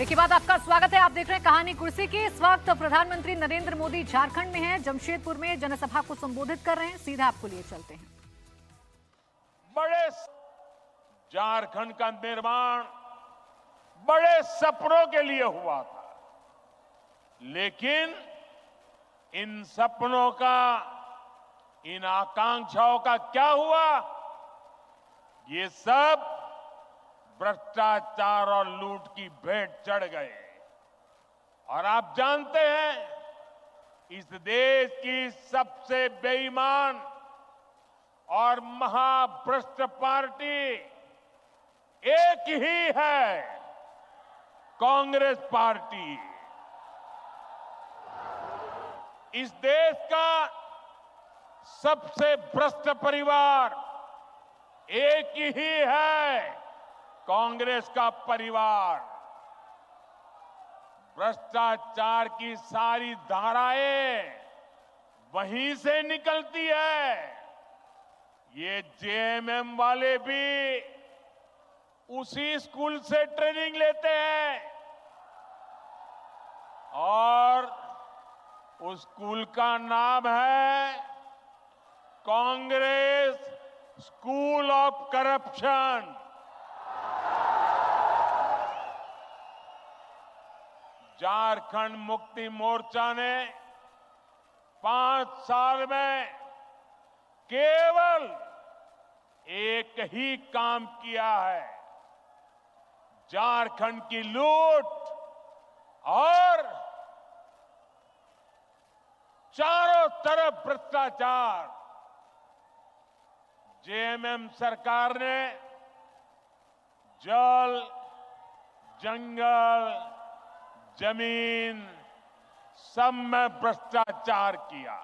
Break के बाद आपका स्वागत है। आप देख रहे हैं कहानी कुर्सी की। इस वक्त प्रधानमंत्री नरेंद्र मोदी झारखंड में हैं, जमशेदपुर में जनसभा को संबोधित कर रहे हैं। सीधा आपको लिए चलते हैं। बड़े झारखंड का निर्माण बड़े सपनों के लिए हुआ था, लेकिन इन सपनों का, इन आकांक्षाओं का क्या हुआ? ये सब भ्रष्टाचार और लूट की भेंट चढ़ गए। और आप जानते हैं, इस देश की सबसे बेईमान और महाभ्रष्ट पार्टी एक ही है, कांग्रेस पार्टी। इस देश का सबसे भ्रष्ट परिवार एक ही है, कांग्रेस का परिवार। भ्रष्टाचार की सारी धाराएं वहीं से निकलती है। ये जेएमएम वाले भी उसी स्कूल से ट्रेनिंग लेते हैं और उस स्कूल का नाम है Congress school of corruption. Jharkhand Mukti Morcha ने 5 साल में केवल एक ही काम किया है, झारखंड की लूट और चारों तरफ भ्रष्टाचार। जेएमएम सरकार ने जल, जंगल, जमीन सब में भ्रष्टाचार किया।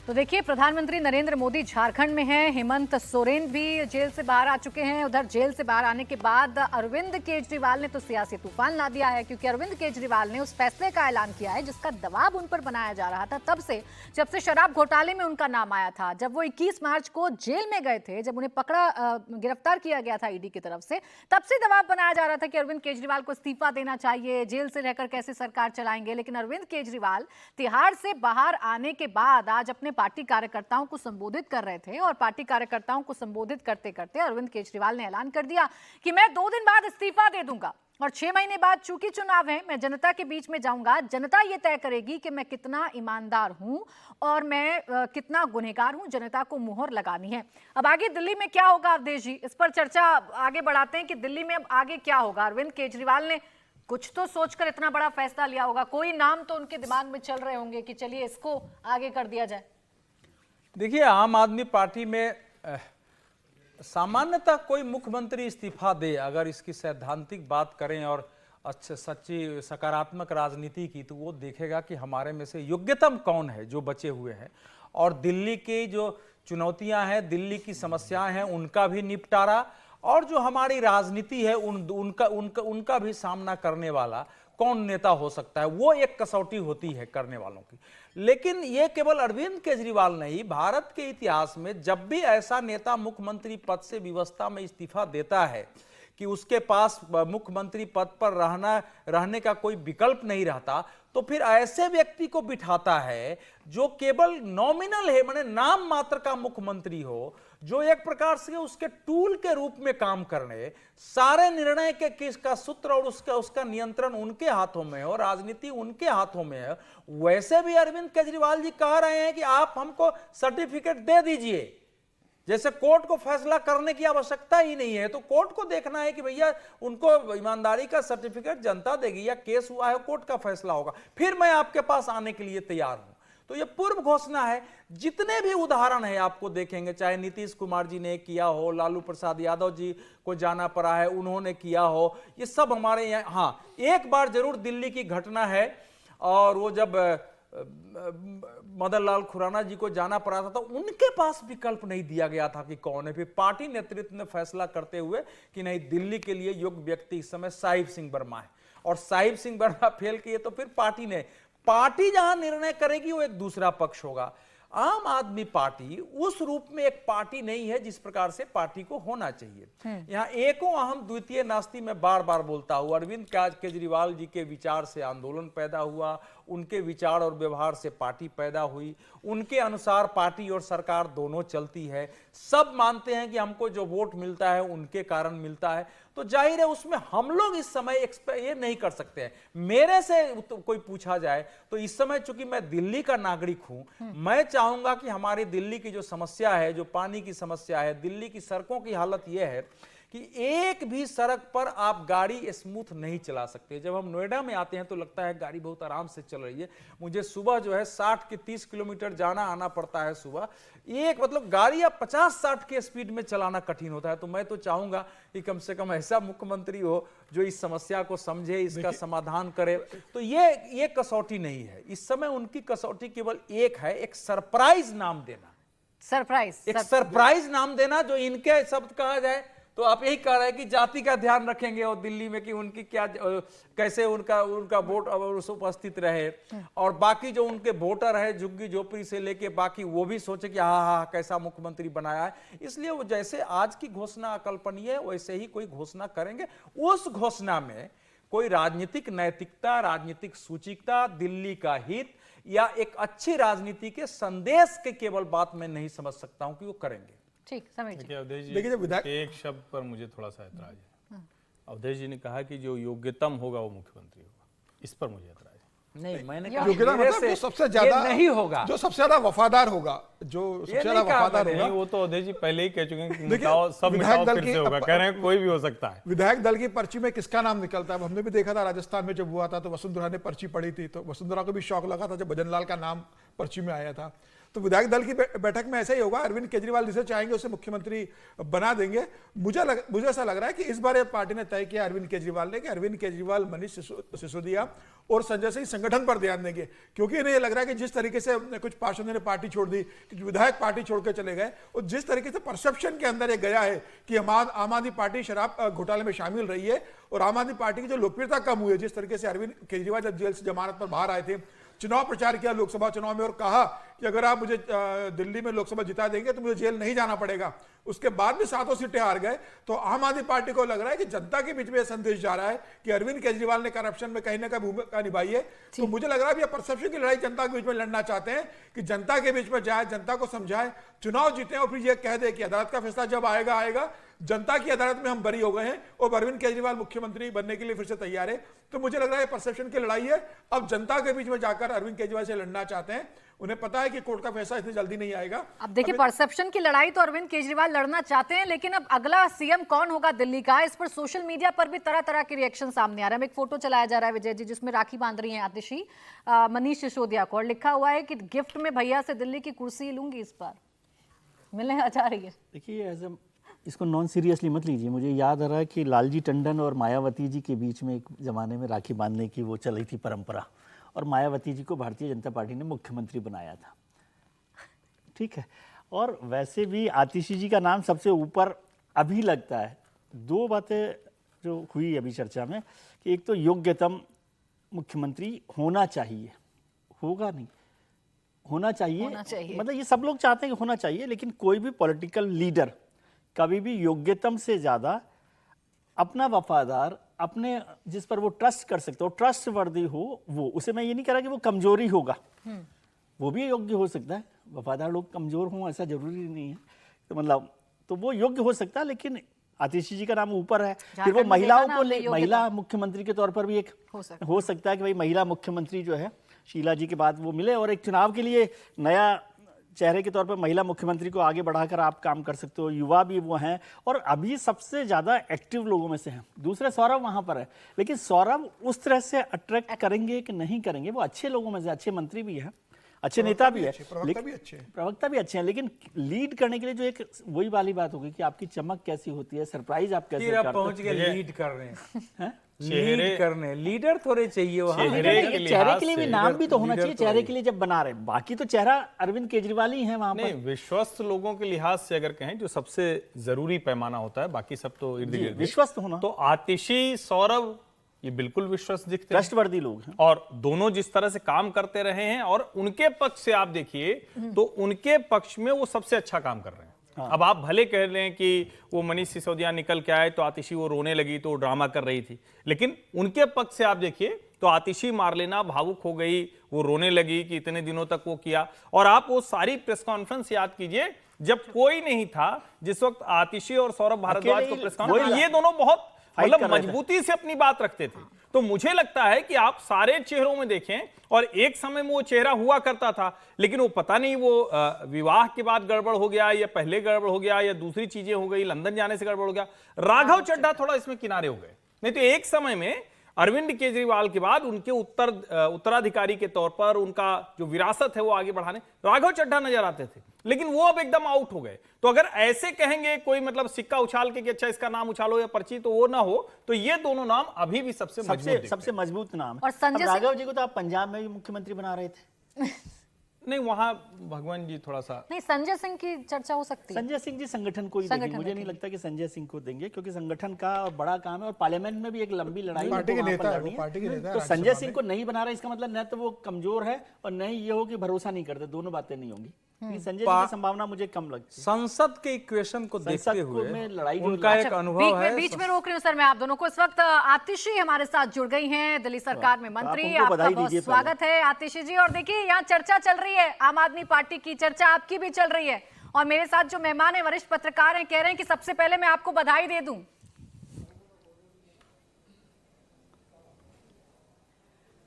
तो देखिए, प्रधानमंत्री नरेंद्र मोदी झारखंड में हैं। हेमंत सोरेन भी जेल से बाहर आ चुके हैं। उधर जेल से बाहर आने के बाद अरविंद केजरीवाल ने तो सियासी तूफान ला दिया है, क्योंकि अरविंद केजरीवाल ने उस फैसले का ऐलान किया है जिसका दबाव उन पर बनाया जा रहा था तब से, जब से शराब घोटाले में उनका नाम आया था। जब वो 21 मार्च को जेल में गए थे, जब उन्हें गिरफ्तार किया गया था ईडी की तरफ से, तब से दबाव बनाया जा रहा था कि अरविंद केजरीवाल को इस्तीफा देना चाहिए, जेल से रहकर कैसे सरकार चलाएंगे। लेकिन अरविंद केजरीवाल तिहाड़ से बाहर आने के बाद आज अपने पार्टी कार्यकर्ताओं को संबोधित कर रहे थे और पार्टी कार्यकर्ताओं को संबोधित करते करते अरविंद केजरीवाल ने ऐलान कर दिया कि मैं 2 दिन बाद इस्तीफा दे दूंगा और 6 महीने बाद चूंकि चुनाव है, मैं जनता के बीच में जाऊंगा। जनता ये तय करेगी कि मैं कितना ईमानदार हूं और मैं कितना गुनहगार हूं। जनता को मुहर लगानी है। अब आगे दिल्ली में क्या होगा अवधेश जी, इस पर चर्चा आगे बढ़ाते हैं कि दिल्ली में अब आगे क्या होगा। अरविंद केजरीवाल ने कुछ तो सोचकर इतना बड़ा फैसला लिया होगा, कोई नाम तो उनके दिमाग में चल रहे होंगे कि चलिए इसको आगे कर दिया जाए। देखिए, आम आदमी पार्टी में सामान्यतः कोई मुख्यमंत्री इस्तीफा दे, अगर इसकी सैद्धांतिक बात करें और अच्छे सच्ची सकारात्मक राजनीति की, तो वो देखेगा कि हमारे में से योग्यतम कौन है जो बचे हुए हैं। और दिल्ली की जो चुनौतियां हैं, दिल्ली की समस्याएं हैं, उनका भी निपटारा और जो हमारी राजनीति है उनका भी सामना करने वाला कौन नेता हो सकता है, वो एक कसौटी होती है करने वालों की। लेकिन ये केवल अरविंद केजरीवाल नहीं, भारत के इतिहास में जब भी ऐसा नेता मुख्यमंत्री पद से व्यवस्था में इस्तीफा देता है कि उसके पास मुख्यमंत्री पद पर रहने का कोई विकल्प नहीं रहता, तो फिर ऐसे व्यक्ति को बिठाता है जो केवल नॉमिनल है, माने नाम मात्र का मुख्यमंत्री हो, जो एक प्रकार से उसके टूल के रूप में काम करने, सारे निर्णय के किसका सूत्र और उसका नियंत्रण उनके हाथों में हो, राजनीति उनके हाथों में है। वैसे भी अरविंद केजरीवाल जी कह रहे हैं कि आप हमको सर्टिफिकेट दे दीजिए, जैसे कोर्ट को फैसला करने की आवश्यकता ही नहीं है। तो कोर्ट को देखना है कि भैया उनको ईमानदारी का सर्टिफिकेट जनता देगी या केस हुआ है कोर्ट का फैसला होगा, फिर मैं आपके पास आने के लिए तैयार हूं। तो ये पूर्व घोषणा है। जितने भी उदाहरण है आपको देखेंगे, चाहे नीतीश कुमार जी ने किया हो, लालू प्रसाद यादव जी को जाना पड़ा है, उन्होंने किया हो, ये सब हमारे यहाँ। हाँ, एक बार जरूर दिल्ली की घटना है, और वो जब मदन लाल खुराना जी को जाना पड़ा था तो उनके पास विकल्प नहीं दिया गया था कि कौन है। फिर पार्टी नेतृत्व ने फैसला करते हुए कि नहीं, दिल्ली के लिए योग्य व्यक्ति इस समय साहिब सिंह वर्मा है, और साहिब सिंह वर्मा फेल किए तो फिर पार्टी जहां निर्णय करेगी वो एक दूसरा पक्ष होगा। आम आदमी पार्टी उस रूप में एक पार्टी नहीं है जिस प्रकार से पार्टी को होना चाहिए। यहाँ एको अहम द्वितीय नास्ति में बार बार बोलता हूँ, अरविंद केजरीवाल जी के विचार से आंदोलन पैदा हुआ, उनके विचार और व्यवहार से पार्टी पैदा हुई, उनके अनुसार पार्टी और सरकार दोनों चलती है। सब मानते हैं कि हमको जो वोट मिलता है उनके कारण मिलता है, तो जाहिर है उसमें हम लोग इस समय ये नहीं कर सकते हैं। मेरे से तो कोई पूछा जाए तो इस समय चूंकि मैं दिल्ली का नागरिक हूं, मैं चाहूंगा कि हमारी दिल्ली की जो समस्या है, जो पानी की समस्या है, दिल्ली की सड़कों की हालत यह है कि एक भी सड़क पर आप गाड़ी स्मूथ नहीं चला सकते। जब हम नोएडा में आते हैं तो लगता है गाड़ी बहुत आराम से चल रही है। मुझे सुबह जो है 60 के 30 किलोमीटर जाना आना पड़ता है सुबह, एक मतलब गाड़ी आप 50-60 के स्पीड में चलाना कठिन होता है। तो मैं तो चाहूंगा कि कम से कम ऐसा मुख्यमंत्री हो जो इस समस्या को समझे, इसका समाधान करे। तो ये कसौटी नहीं है इस समय, उनकी कसौटी केवल एक है, एक सरप्राइज नाम देना, एक सरप्राइज नाम देना जो इनके शब्द कहा जाए तो आप यही कह रहे हैं कि जाति का ध्यान रखेंगे और दिल्ली में कि उनकी क्या कैसे उनका वोट उपस्थित रहे, और बाकी जो उनके वोटर है झुग्गी झोपड़ी से लेके बाकी वो भी सोचे कि हाँ कैसा मुख्यमंत्री बनाया है। इसलिए वो जैसे आज की घोषणा अकल्पनीय है वैसे ही कोई घोषणा करेंगे। उस घोषणा में कोई राजनीतिक नैतिकता, राजनीतिक सूचिकता, दिल्ली का हित या एक अच्छी राजनीति के संदेश के केवल बात मैं नहीं समझ सकता हूं कि वो करेंगे। ठीक, समझिए। अवधेश जी, एक शब्द पर मुझे थोड़ा सा ऐतराज है। अवधेश जी ने कहा कि जो योग्यतम होगा वो मुख्यमंत्री होगा, इस पर मुझे ऐतराज है। नहीं, मैंने कहा योग्यता मतलब जो सबसे ज्यादा नहीं होगा, जो सबसे ज्यादा वफादार होगा, जो सबसे ज्यादा वफादार होगा। वो तो अवधेश जी पहले ही कह चुके हैं कि मिटाओ, सब मिटाओ फिर से होगा, कह रहे हैं कोई भी हो सकता है। विधायक दल की पर्ची में किसका नाम निकलता है? हमने भी देखा था राजस्थान में जब हुआ था तो वसुंधरा ने पर्ची पढ़ी थी, तो वसुंधरा को भी शौक लगा था जब भजनलाल का नाम पर्ची में आया था। तो विधायक दल की बैठक में ऐसा ही होगा, अरविंद केजरीवाल जिसे चाहेंगे उसे मुख्यमंत्री बना देंगे। मुझे ऐसा लग रहा है कि इस बार पार्टी ने तय किया अरविंद केजरीवाल ने कि अरविंद केजरीवाल, मनीष सिसोदिया और संजय सिंह संगठन पर ध्यान देंगे, क्योंकि इन्हें लग रहा है कि जिस तरीके से कुछ पार्षदों ने पार्टी छोड़ दी, कुछ विधायक पार्टी छोड़कर चले गए, और जिस तरीके से परसेप्शन के अंदर ये गया है कि आम आदमी पार्टी शराब घोटाले में शामिल रही है और आम आदमी पार्टी की जो लोकप्रियता कम हुई है, जिस तरीके से अरविंद केजरीवाल जब जेल से जमानत पर बाहर आए थे, चुनाव प्रचार किया लोकसभा चुनाव में और कहा कि अगर आप मुझे दिल्ली में लोकसभा जिता देंगे तो मुझे जेल नहीं जाना पड़ेगा, उसके बाद भी 7 सीटें हार गए। तो आम आदमी पार्टी को लग रहा है कि जनता के बीच में यह संदेश जा रहा है कि अरविंद केजरीवाल ने करप्शन में कहीं ना कहीं भूमिका निभाई है। तो मुझे लग रहा है ये परसेप्शन की लड़ाई जनता के बीच में लड़ना चाहते हैं कि जनता के बीच में जाए, जनता को समझाए, चुनाव जीते और फिर यह कह दे कि अदालत का फैसला जब आएगा जनता की अदालत में हम बरी हो गए हैं और अरविंद केजरीवाल मुख्यमंत्री बनने के लिए फिर से तैयार है। तो मुझे लग रहा है परसेप्शन की लड़ाई है। अब जनता के बीच में जाकर अरविंद केजरीवाल से लड़ना चाहते हैं। उन्हें पता है कि कोर्ट का फैसला इतनी जल्दी नहीं आएगा। अब देखिए, परसेप्शन की लड़ाई तो अरविंद केजरीवाल लड़ना चाहते हैं, लेकिन अब अगला सीएम कौन होगा दिल्ली का, इस पर सोशल मीडिया पर भी तरह तरह के रिएक्शन सामने आ रहे हैं। एक फोटो चलाया जा रहा है विजय जी, जिसमें राखी बांध रही हैं आतिशी मनीष सिसोदिया को, और लिखा हुआ है कि गिफ्ट में भैया से दिल्ली की कुर्सी लूंगी, इस बार मिलने जा रही है। देखिए, इसको नॉन सीरियसली मत लीजिए। मुझे याद आ रहा है कि लालजी टंडन और मायावती जी के बीच में एक ज़माने में राखी बांधने की वो चली थी परंपरा, और मायावती जी को भारतीय जनता पार्टी ने मुख्यमंत्री बनाया था। ठीक है, और वैसे भी आतिशी जी का नाम सबसे ऊपर अभी लगता है। 2 बातें जो हुई अभी चर्चा में कि एक तो योग्यतम मुख्यमंत्री होना चाहिए, होगा नहीं, होना चाहिए। मतलब ये सब लोग चाहते हैं कि होना चाहिए, लेकिन कोई भी पॉलिटिकल लीडर कभी भी योग्यतम से ज़्यादा अपना वफादार, अपने जिस पर वो ट्रस्ट कर सकते हो, ट्रस्ट वर्दी हो, वो उसे मैं ये नहीं कह रहा कि वो कमजोरी होगा, वो भी योग्य हो सकता है। वफादार लोग कमजोर हों ऐसा जरूरी नहीं है। तो मतलब तो वो योग्य हो सकता है, लेकिन आतिशी जी का नाम ऊपर है। फिर वो महिलाओं को महिला मुख्यमंत्री के तौर पर भी एक हो सकता है कि भाई महिला मुख्यमंत्री जो है शीला जी के बाद वो मिले, और एक चुनाव के लिए नया चेहरे के तौर पर महिला मुख्यमंत्री को आगे बढ़ाकर आप काम कर सकते हो। युवा भी वो हैं और अभी सबसे ज़्यादा एक्टिव लोगों में से हैं। दूसरे सौरभ वहाँ पर है, लेकिन सौरभ उस तरह से अट्रैक्ट करेंगे कि नहीं करेंगे, वो अच्छे लोगों में से, अच्छे मंत्री भी हैं, अच्छे नेता भी है, प्रवक्ता भी अच्छे हैं, लेकिन लीड करने के लिए जो एक वही वाली बात होगी कि आपकी चमक कैसी होती है, सरप्राइज आप कैसे करते हैं। पहुंच गए लीड कर रहे हैं लीड करने, लीडर थोड़े चाहिए वहाँ। चेहरे के लिए भी नाम भी तो होना चाहिए, चेहरे के लिए जब बना रहे, बाकी तो चेहरा अरविंद केजरीवाल ही है वहाँ पर। विश्वस्त लोगों के लिहाज से अगर कहें जो सबसे जरूरी पैमाना होता है, बाकी सब तो इर्द गिर्द विश्वस्त होना। तो आतिशी, सौरभ ये बिल्कुल विश्वास दिखते हैं, ट्रस्टवर्दी लोग हैं। और दोनों जिस तरह से काम करते रहे हैं और उनके पक्ष से आप देखिए तो उनके पक्ष में वो सबसे अच्छा काम कर रहे हैं। अब आप भले कह रहे हैं कि वो मनीष सिसोदिया निकल के आए तो आतिशी वो रोने लगी तो वो ड्रामा कर रही थी, लेकिन उनके पक्ष से आप देखिए तो आतिशी मार्लेना भावुक हो गई, वो रोने लगी कि इतने दिनों तक वो किया। और आप वो सारी प्रेस कॉन्फ्रेंस याद कीजिए जब कोई नहीं था, जिस वक्त आतिशी और सौरभ भारद्वाज को प्रेस कॉन्फ्रेंस, ये दोनों बहुत मतलब मजबूती से अपनी बात रखते थे। तो मुझे लगता है कि आप सारे चेहरों में देखें, और एक समय में वो चेहरा हुआ करता था, लेकिन वो पता नहीं वो विवाह के बाद गड़बड़ हो गया या पहले गड़बड़ हो गया या दूसरी चीजें हो गई, लंदन जाने से गड़बड़ हो गया। राघव चड्ढा थोड़ा इसमें किनारे हो गए, नहीं तो एक समय में अरविंद केजरीवाल के बाद उनके उत्तराधिकारी के तौर पर उनका जो विरासत है वो आगे बढ़ाने राघव चड्ढा नजर आते थे, लेकिन वो अब एकदम आउट हो गए। तो अगर ऐसे कहेंगे कोई मतलब सिक्का उछाल के कि अच्छा इसका नाम उछालो या पर्ची, तो वो ना हो, तो ये दोनों नाम अभी भी सबसे मजबूत नाम है। और संजय राघव जी को तो आप पंजाब में भी मुख्यमंत्री बना रहे थे। नहीं, वहां भगवान जी थोड़ा सा नहीं, संजय सिंह की चर्चा हो सकती है। संजय सिंह जी संगठन को ही देंगे, मुझे नहीं लगता कि संजय सिंह को देंगे, क्योंकि संगठन का और बड़ा काम है और पार्लियामेंट में भी एक लंबी लड़ाई पार्टी के नेता है, लड़नी वो पार्टी के नेता है। तो संजय सिंह को नहीं बना रहा, इसका मतलब न तो वो कमजोर है और न ही ये हो कि भरोसा नहीं करते, दोनों बातें नहीं होंगी। संजय जी की संभावना मुझे कम लगती है। संसद के इक्वेशन को देखते हुए में लड़ाई उनका एक अनुभव है। बीच में रोक रही हूँ सर मैं आप दोनों को। इस वक्त आतिशी हमारे साथ जुड़ गई हैं, दिल्ली सरकार में मंत्री। आपका बहुत स्वागत है आतिशी जी। और देखिए यहाँ चर्चा चल रही है, आम आदमी पार्टी की चर्चा आपकी भी चल रही है, और मेरे साथ जो मेहमान है वरिष्ठ पत्रकार हैं, कह रहे हैं कि सबसे पहले मैं आपको बधाई दे दूं।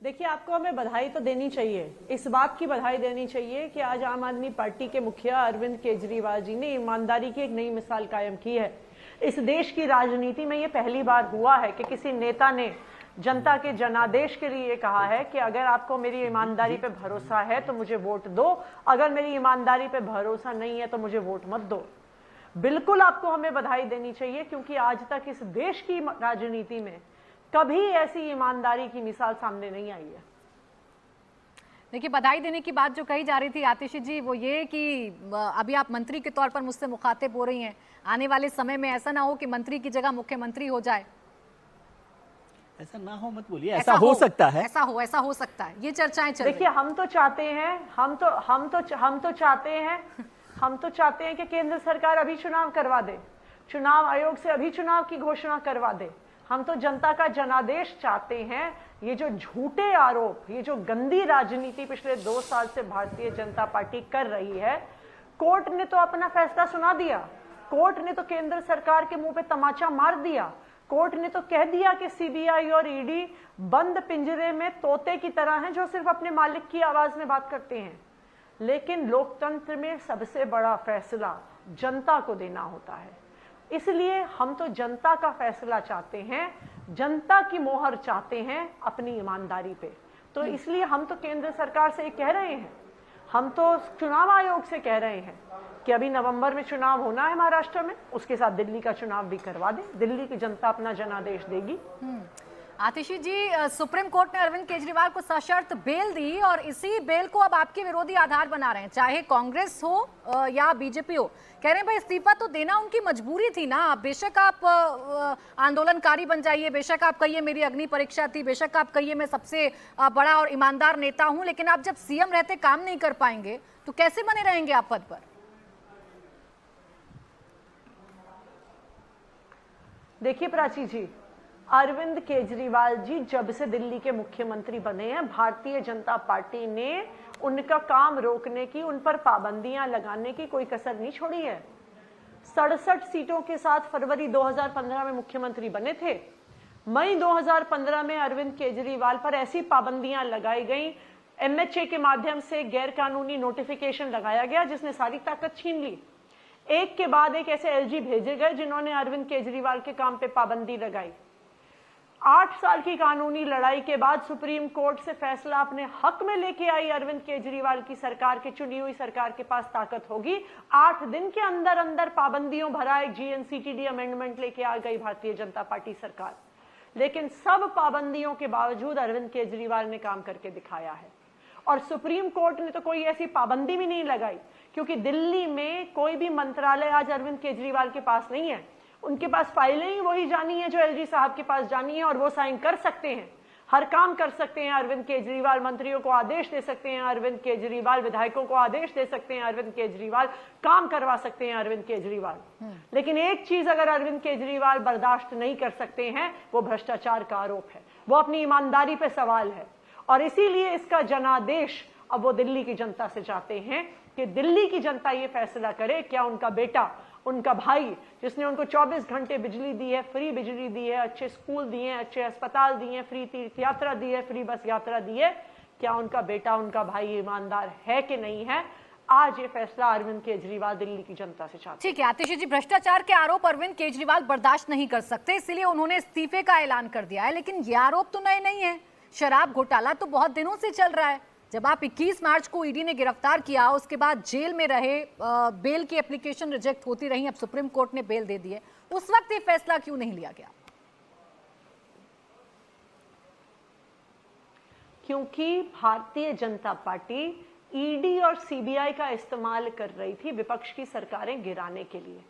देखिए, आपको हमें बधाई तो देनी चाहिए, इस बात की बधाई देनी चाहिए कि आज आम आदमी पार्टी के मुखिया अरविंद केजरीवाल जी ने ईमानदारी की एक नई मिसाल कायम की है। इस देश की राजनीति में ये पहली बार हुआ है कि किसी नेता ने जनता के जनादेश के लिए कहा है कि अगर आपको मेरी ईमानदारी पे भरोसा है तो मुझे वोट दो, अगर मेरी ईमानदारी पे भरोसा नहीं है तो मुझे वोट मत दो। बिल्कुल आपको हमें बधाई देनी चाहिए, क्योंकि आज तक इस देश की राजनीति में कभी ऐसी ईमानदारी की मिसाल सामने नहीं आई है। देखिए, बधाई देने की बात जो कही जा रही थी आतिशी जी, वो ये कि अभी आप मंत्री के तौर पर मुझसे मुखातिब हो रही हैं, आने वाले समय में ऐसा ना हो कि मंत्री की जगह मुख्यमंत्री हो जाए। ऐसा ना हो मत बोलिए, ऐसा हो सकता है, ऐसा हो सकता है, ये चर्चाएं चल रही हैं। देखिए, हम तो चाहते हैं कि केंद्र सरकार अभी चुनाव करवा दे, चुनाव आयोग से अभी चुनाव की घोषणा करवा दे। हम तो जनता का जनादेश चाहते हैं। ये जो झूठे आरोप, ये जो गंदी राजनीति पिछले 2 साल से भारतीय जनता पार्टी कर रही है, कोर्ट ने तो अपना फैसला सुना दिया। कोर्ट ने तो केंद्र सरकार के मुंह पे तमाचा मार दिया। कोर्ट ने तो कह दिया कि सीबीआई और ईडी बंद पिंजरे में तोते की तरह हैं जो सिर्फ अपने मालिक की आवाज में बात करते हैं। लेकिन लोकतंत्र में सबसे बड़ा फैसला जनता को देना होता है, इसलिए हम तो जनता का फैसला चाहते हैं, जनता की मोहर चाहते हैं अपनी ईमानदारी पे। तो इसलिए हम तो केंद्र सरकार से कह रहे हैं, हम तो चुनाव आयोग से कह रहे हैं कि अभी नवंबर में चुनाव होना है महाराष्ट्र में, उसके साथ दिल्ली का चुनाव भी करवा दे, दिल्ली की जनता अपना जनादेश देगी। आतिशी जी, सुप्रीम कोर्ट ने अरविंद केजरीवाल को सशर्त बेल दी और इसी बेल को अब आपके विरोधी आधार बना रहे हैं, चाहे कांग्रेस हो या बीजेपी हो। कह रहे हैं भाई इस्तीफा तो देना उनकी मजबूरी थी ना, बेशक आप आंदोलनकारी बन जाइए, बेशक आप कहिए मेरी अग्नि परीक्षा थी, बेशक आप कहिए मैं सबसे बड़ा और ईमानदार नेता हूं, लेकिन आप जब सीएम रहते काम नहीं कर पाएंगे तो कैसे बने रहेंगे आप पद पर? देखिए प्राची जी, अरविंद केजरीवाल जी जब से दिल्ली के मुख्यमंत्री बने हैं, भारतीय जनता पार्टी ने उनका काम रोकने की, उन पर पाबंदियां लगाने की कोई कसर नहीं छोड़ी है। 67 सीटों के साथ फरवरी 2015 में मुख्यमंत्री बने थे। मई 2015 में अरविंद केजरीवाल पर ऐसी पाबंदियां लगाई गई, एमएचए के माध्यम से गैर कानूनी नोटिफिकेशन लगाया गया जिसने सारी ताकत छीन ली। एक के बाद एक ऐसे एलजी भेजे गए जिन्होंने अरविंद केजरीवाल के काम पे पाबंदी लगाई। 8 साल की कानूनी लड़ाई के बाद सुप्रीम कोर्ट से फैसला अपने हक में लेके आई अरविंद केजरीवाल की सरकार, की चुनी हुई सरकार के पास ताकत होगी। 8 दिन के अंदर अंदर पाबंदियों भरा एक जीएनसीटीडी अमेंडमेंट लेके आ गई भारतीय जनता पार्टी सरकार। लेकिन सब पाबंदियों के बावजूद अरविंद केजरीवाल ने काम करके दिखाया है, और सुप्रीम कोर्ट ने तो कोई ऐसी पाबंदी भी नहीं लगाई, क्योंकि दिल्ली में कोई भी मंत्रालय आज अरविंद केजरीवाल के पास नहीं है। उनके पास फाइलें ही वही जानी है जो एलजी साहब के पास जानी है, और वो साइन कर सकते हैं, हर काम कर सकते हैं। अरविंद केजरीवाल मंत्रियों को आदेश दे सकते हैं, अरविंद केजरीवाल विधायकों को आदेश दे सकते हैं, अरविंद केजरीवाल काम करवा सकते हैं अरविंद केजरीवाल। लेकिन एक चीज अगर अरविंद केजरीवाल बर्दाश्त नहीं कर सकते हैं, वो भ्रष्टाचार का आरोप है, वो अपनी ईमानदारी पे सवाल है। और इसीलिए इसका जनादेश अब वो दिल्ली की जनता से चाहते हैं कि दिल्ली की जनता ये फैसला करे क्या उनका बेटा, उनका भाई, जिसने उनको 24 घंटे बिजली दी है, फ्री बिजली दी है, अच्छे स्कूल दिए हैं, अच्छे अस्पताल दिए हैं, फ्री तीर्थ यात्रा दी है, फ्री बस यात्रा दी है, क्या उनका बेटा, उनका भाई ईमानदार है कि नहीं है? आज ये फैसला अरविंद केजरीवाल दिल्ली की जनता से चाहते हैं। ठीक है आतिशी जी, भ्रष्टाचार के आरोप अरविंद केजरीवाल बर्दाश्त नहीं कर सकते, इसलिए उन्होंने इस्तीफे का ऐलान कर दिया है। लेकिन ये आरोप तो नए नहीं है, शराब घोटाला तो बहुत दिनों से चल रहा है। जब आप 21 मार्च को ईडी ने गिरफ्तार किया, उसके बाद जेल में रहे, बेल की एप्लीकेशन रिजेक्ट होती रही, अब सुप्रीम कोर्ट ने बेल दे दी है, उस वक्त ये फैसला क्यों नहीं लिया गया? क्योंकि भारतीय जनता पार्टी ईडी और सीबीआई का इस्तेमाल कर रही थी विपक्ष की सरकारें गिराने के लिए।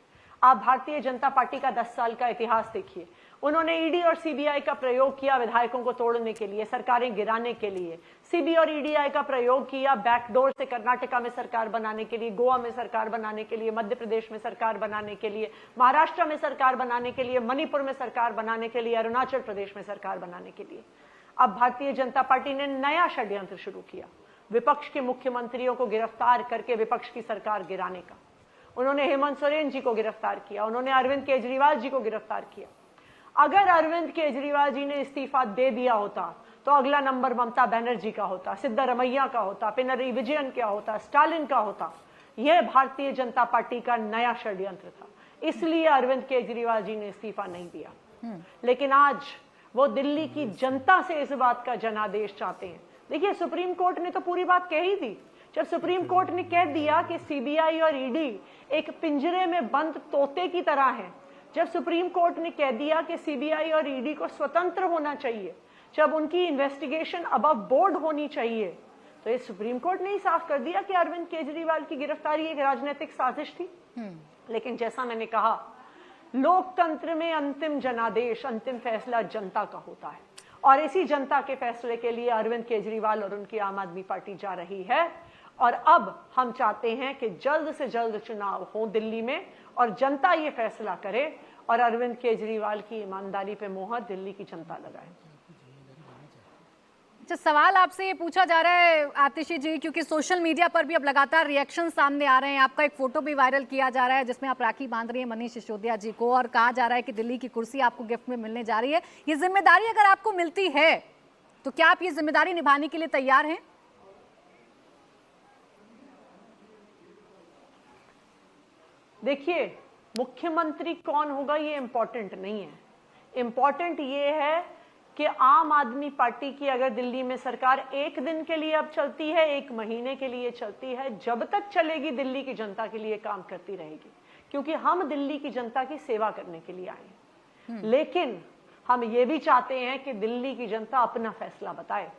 आप भारतीय जनता पार्टी का 10 साल का इतिहास देखिए, उन्होंने ईडी और सीबीआई का प्रयोग किया विधायकों को तोड़ने के लिए, सरकारें गिराने के लिए। सीबी और ईडीआई का प्रयोग किया बैकडोर से कर्नाटका में सरकार बनाने के लिए, गोवा में सरकार बनाने के लिए, मध्य प्रदेश में सरकार बनाने के लिए, महाराष्ट्र में सरकार बनाने के लिए, मणिपुर में सरकार बनाने के लिए, अरुणाचल प्रदेश में सरकार बनाने के लिए। अब भारतीय जनता पार्टी ने नया षड्यंत्र शुरू किया, विपक्ष के मुख्यमंत्रियों को गिरफ्तार करके विपक्ष की सरकार गिराने का। उन्होंने हेमंत सोरेन जी को गिरफ्तार किया, उन्होंने अरविंद केजरीवाल जी को गिरफ्तार किया। अगर अरविंद केजरीवाल जी ने इस्तीफा दे दिया होता तो अगला नंबर ममता बनर्जी का होता, सिद्धरमैया का होता, पिनरई विजयन का होता, स्टालिन का होता। यह भारतीय जनता पार्टी का नया षड्यंत्र था, इसलिए अरविंद केजरीवाल जी ने इस्तीफा नहीं दिया। लेकिन आज वो दिल्ली की जनता से इस बात का जनादेश चाहते हैं। देखिए, सुप्रीम कोर्ट ने तो पूरी बात कही थी। जब सुप्रीम कोर्ट ने कह दिया कि सीबीआई और ईडी एक पिंजरे में बंद तोते की तरह हैं, जब सुप्रीम कोर्ट ने कह दिया कि सीबीआई और ईडी को स्वतंत्र होना चाहिए, जब उनकी इन्वेस्टिगेशन अबव बोर्ड होनी चाहिए, तो ये सुप्रीम कोर्ट ने ही साफ कर दिया कि अरविंद केजरीवाल की गिरफ्तारी एक राजनीतिक साजिश थी। लेकिन जैसा मैंने कहा, लोकतंत्र में अंतिम जनादेश, अंतिम फैसला जनता का होता है, और इसी जनता के फैसले के लिए अरविंद केजरीवाल और उनकी आम आदमी पार्टी जा रही है। और अब हम चाहते हैं कि जल्द से जल्द चुनाव हो दिल्ली में और जनता ये फैसला करे और अरविंद केजरीवाल की ईमानदारी पे मोहर दिल्ली की जनता लगाए। अच्छा, सवाल आपसे ये पूछा जा रहा है आतिशी जी, क्योंकि सोशल मीडिया पर भी अब लगातार रिएक्शन सामने आ रहे हैं। आपका एक फोटो भी वायरल किया जा रहा है जिसमें आप राखी बांध रही है मनीष सिसोदिया जी को, और कहा जा रहा है कि दिल्ली की कुर्सी आपको गिफ्ट में मिलने जा रही है। ये जिम्मेदारी अगर आपको मिलती है तो क्या आप ये जिम्मेदारी निभाने के लिए तैयार हैं? देखिए, मुख्यमंत्री कौन होगा ये इंपॉर्टेंट नहीं है। इंपॉर्टेंट ये है कि आम आदमी पार्टी की अगर दिल्ली में सरकार एक दिन के लिए अब चलती है, एक महीने के लिए चलती है, जब तक चलेगी दिल्ली की जनता के लिए काम करती रहेगी, क्योंकि हम दिल्ली की जनता की सेवा करने के लिए आए हैं। लेकिन हम ये भी चाहते हैं कि दिल्ली की जनता अपना फैसला बताए,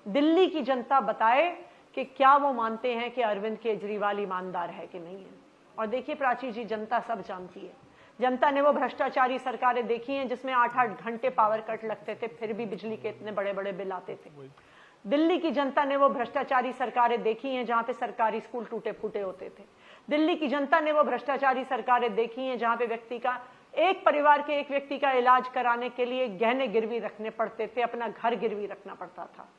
दिल्ली की जनता बताए कि क्या वो मानते हैं कि अरविंद केजरीवाल ईमानदार है कि नहीं है। और देखिए प्राची जी, जनता सब जानती है। जनता ने वो भ्रष्टाचारी सरकारें देखी हैं जिसमें 8-8 घंटे पावर कट लगते थे, फिर भी बिजली के इतने बड़े बड़े बिल आते थे। दिल्ली की जनता ने वो भ्रष्टाचारी सरकारें देखी हैं जहां पे सरकारी स्कूल टूटे फूटे होते थे। दिल्ली की जनता ने वो भ्रष्टाचारी सरकारें देखी हैं जहां पे व्यक्ति का, एक परिवार के एक व्यक्ति का इलाज कराने के लिए गहने गिरवी रखने पड़ते थे, अपना घर गिरवी रखना पड़ता था।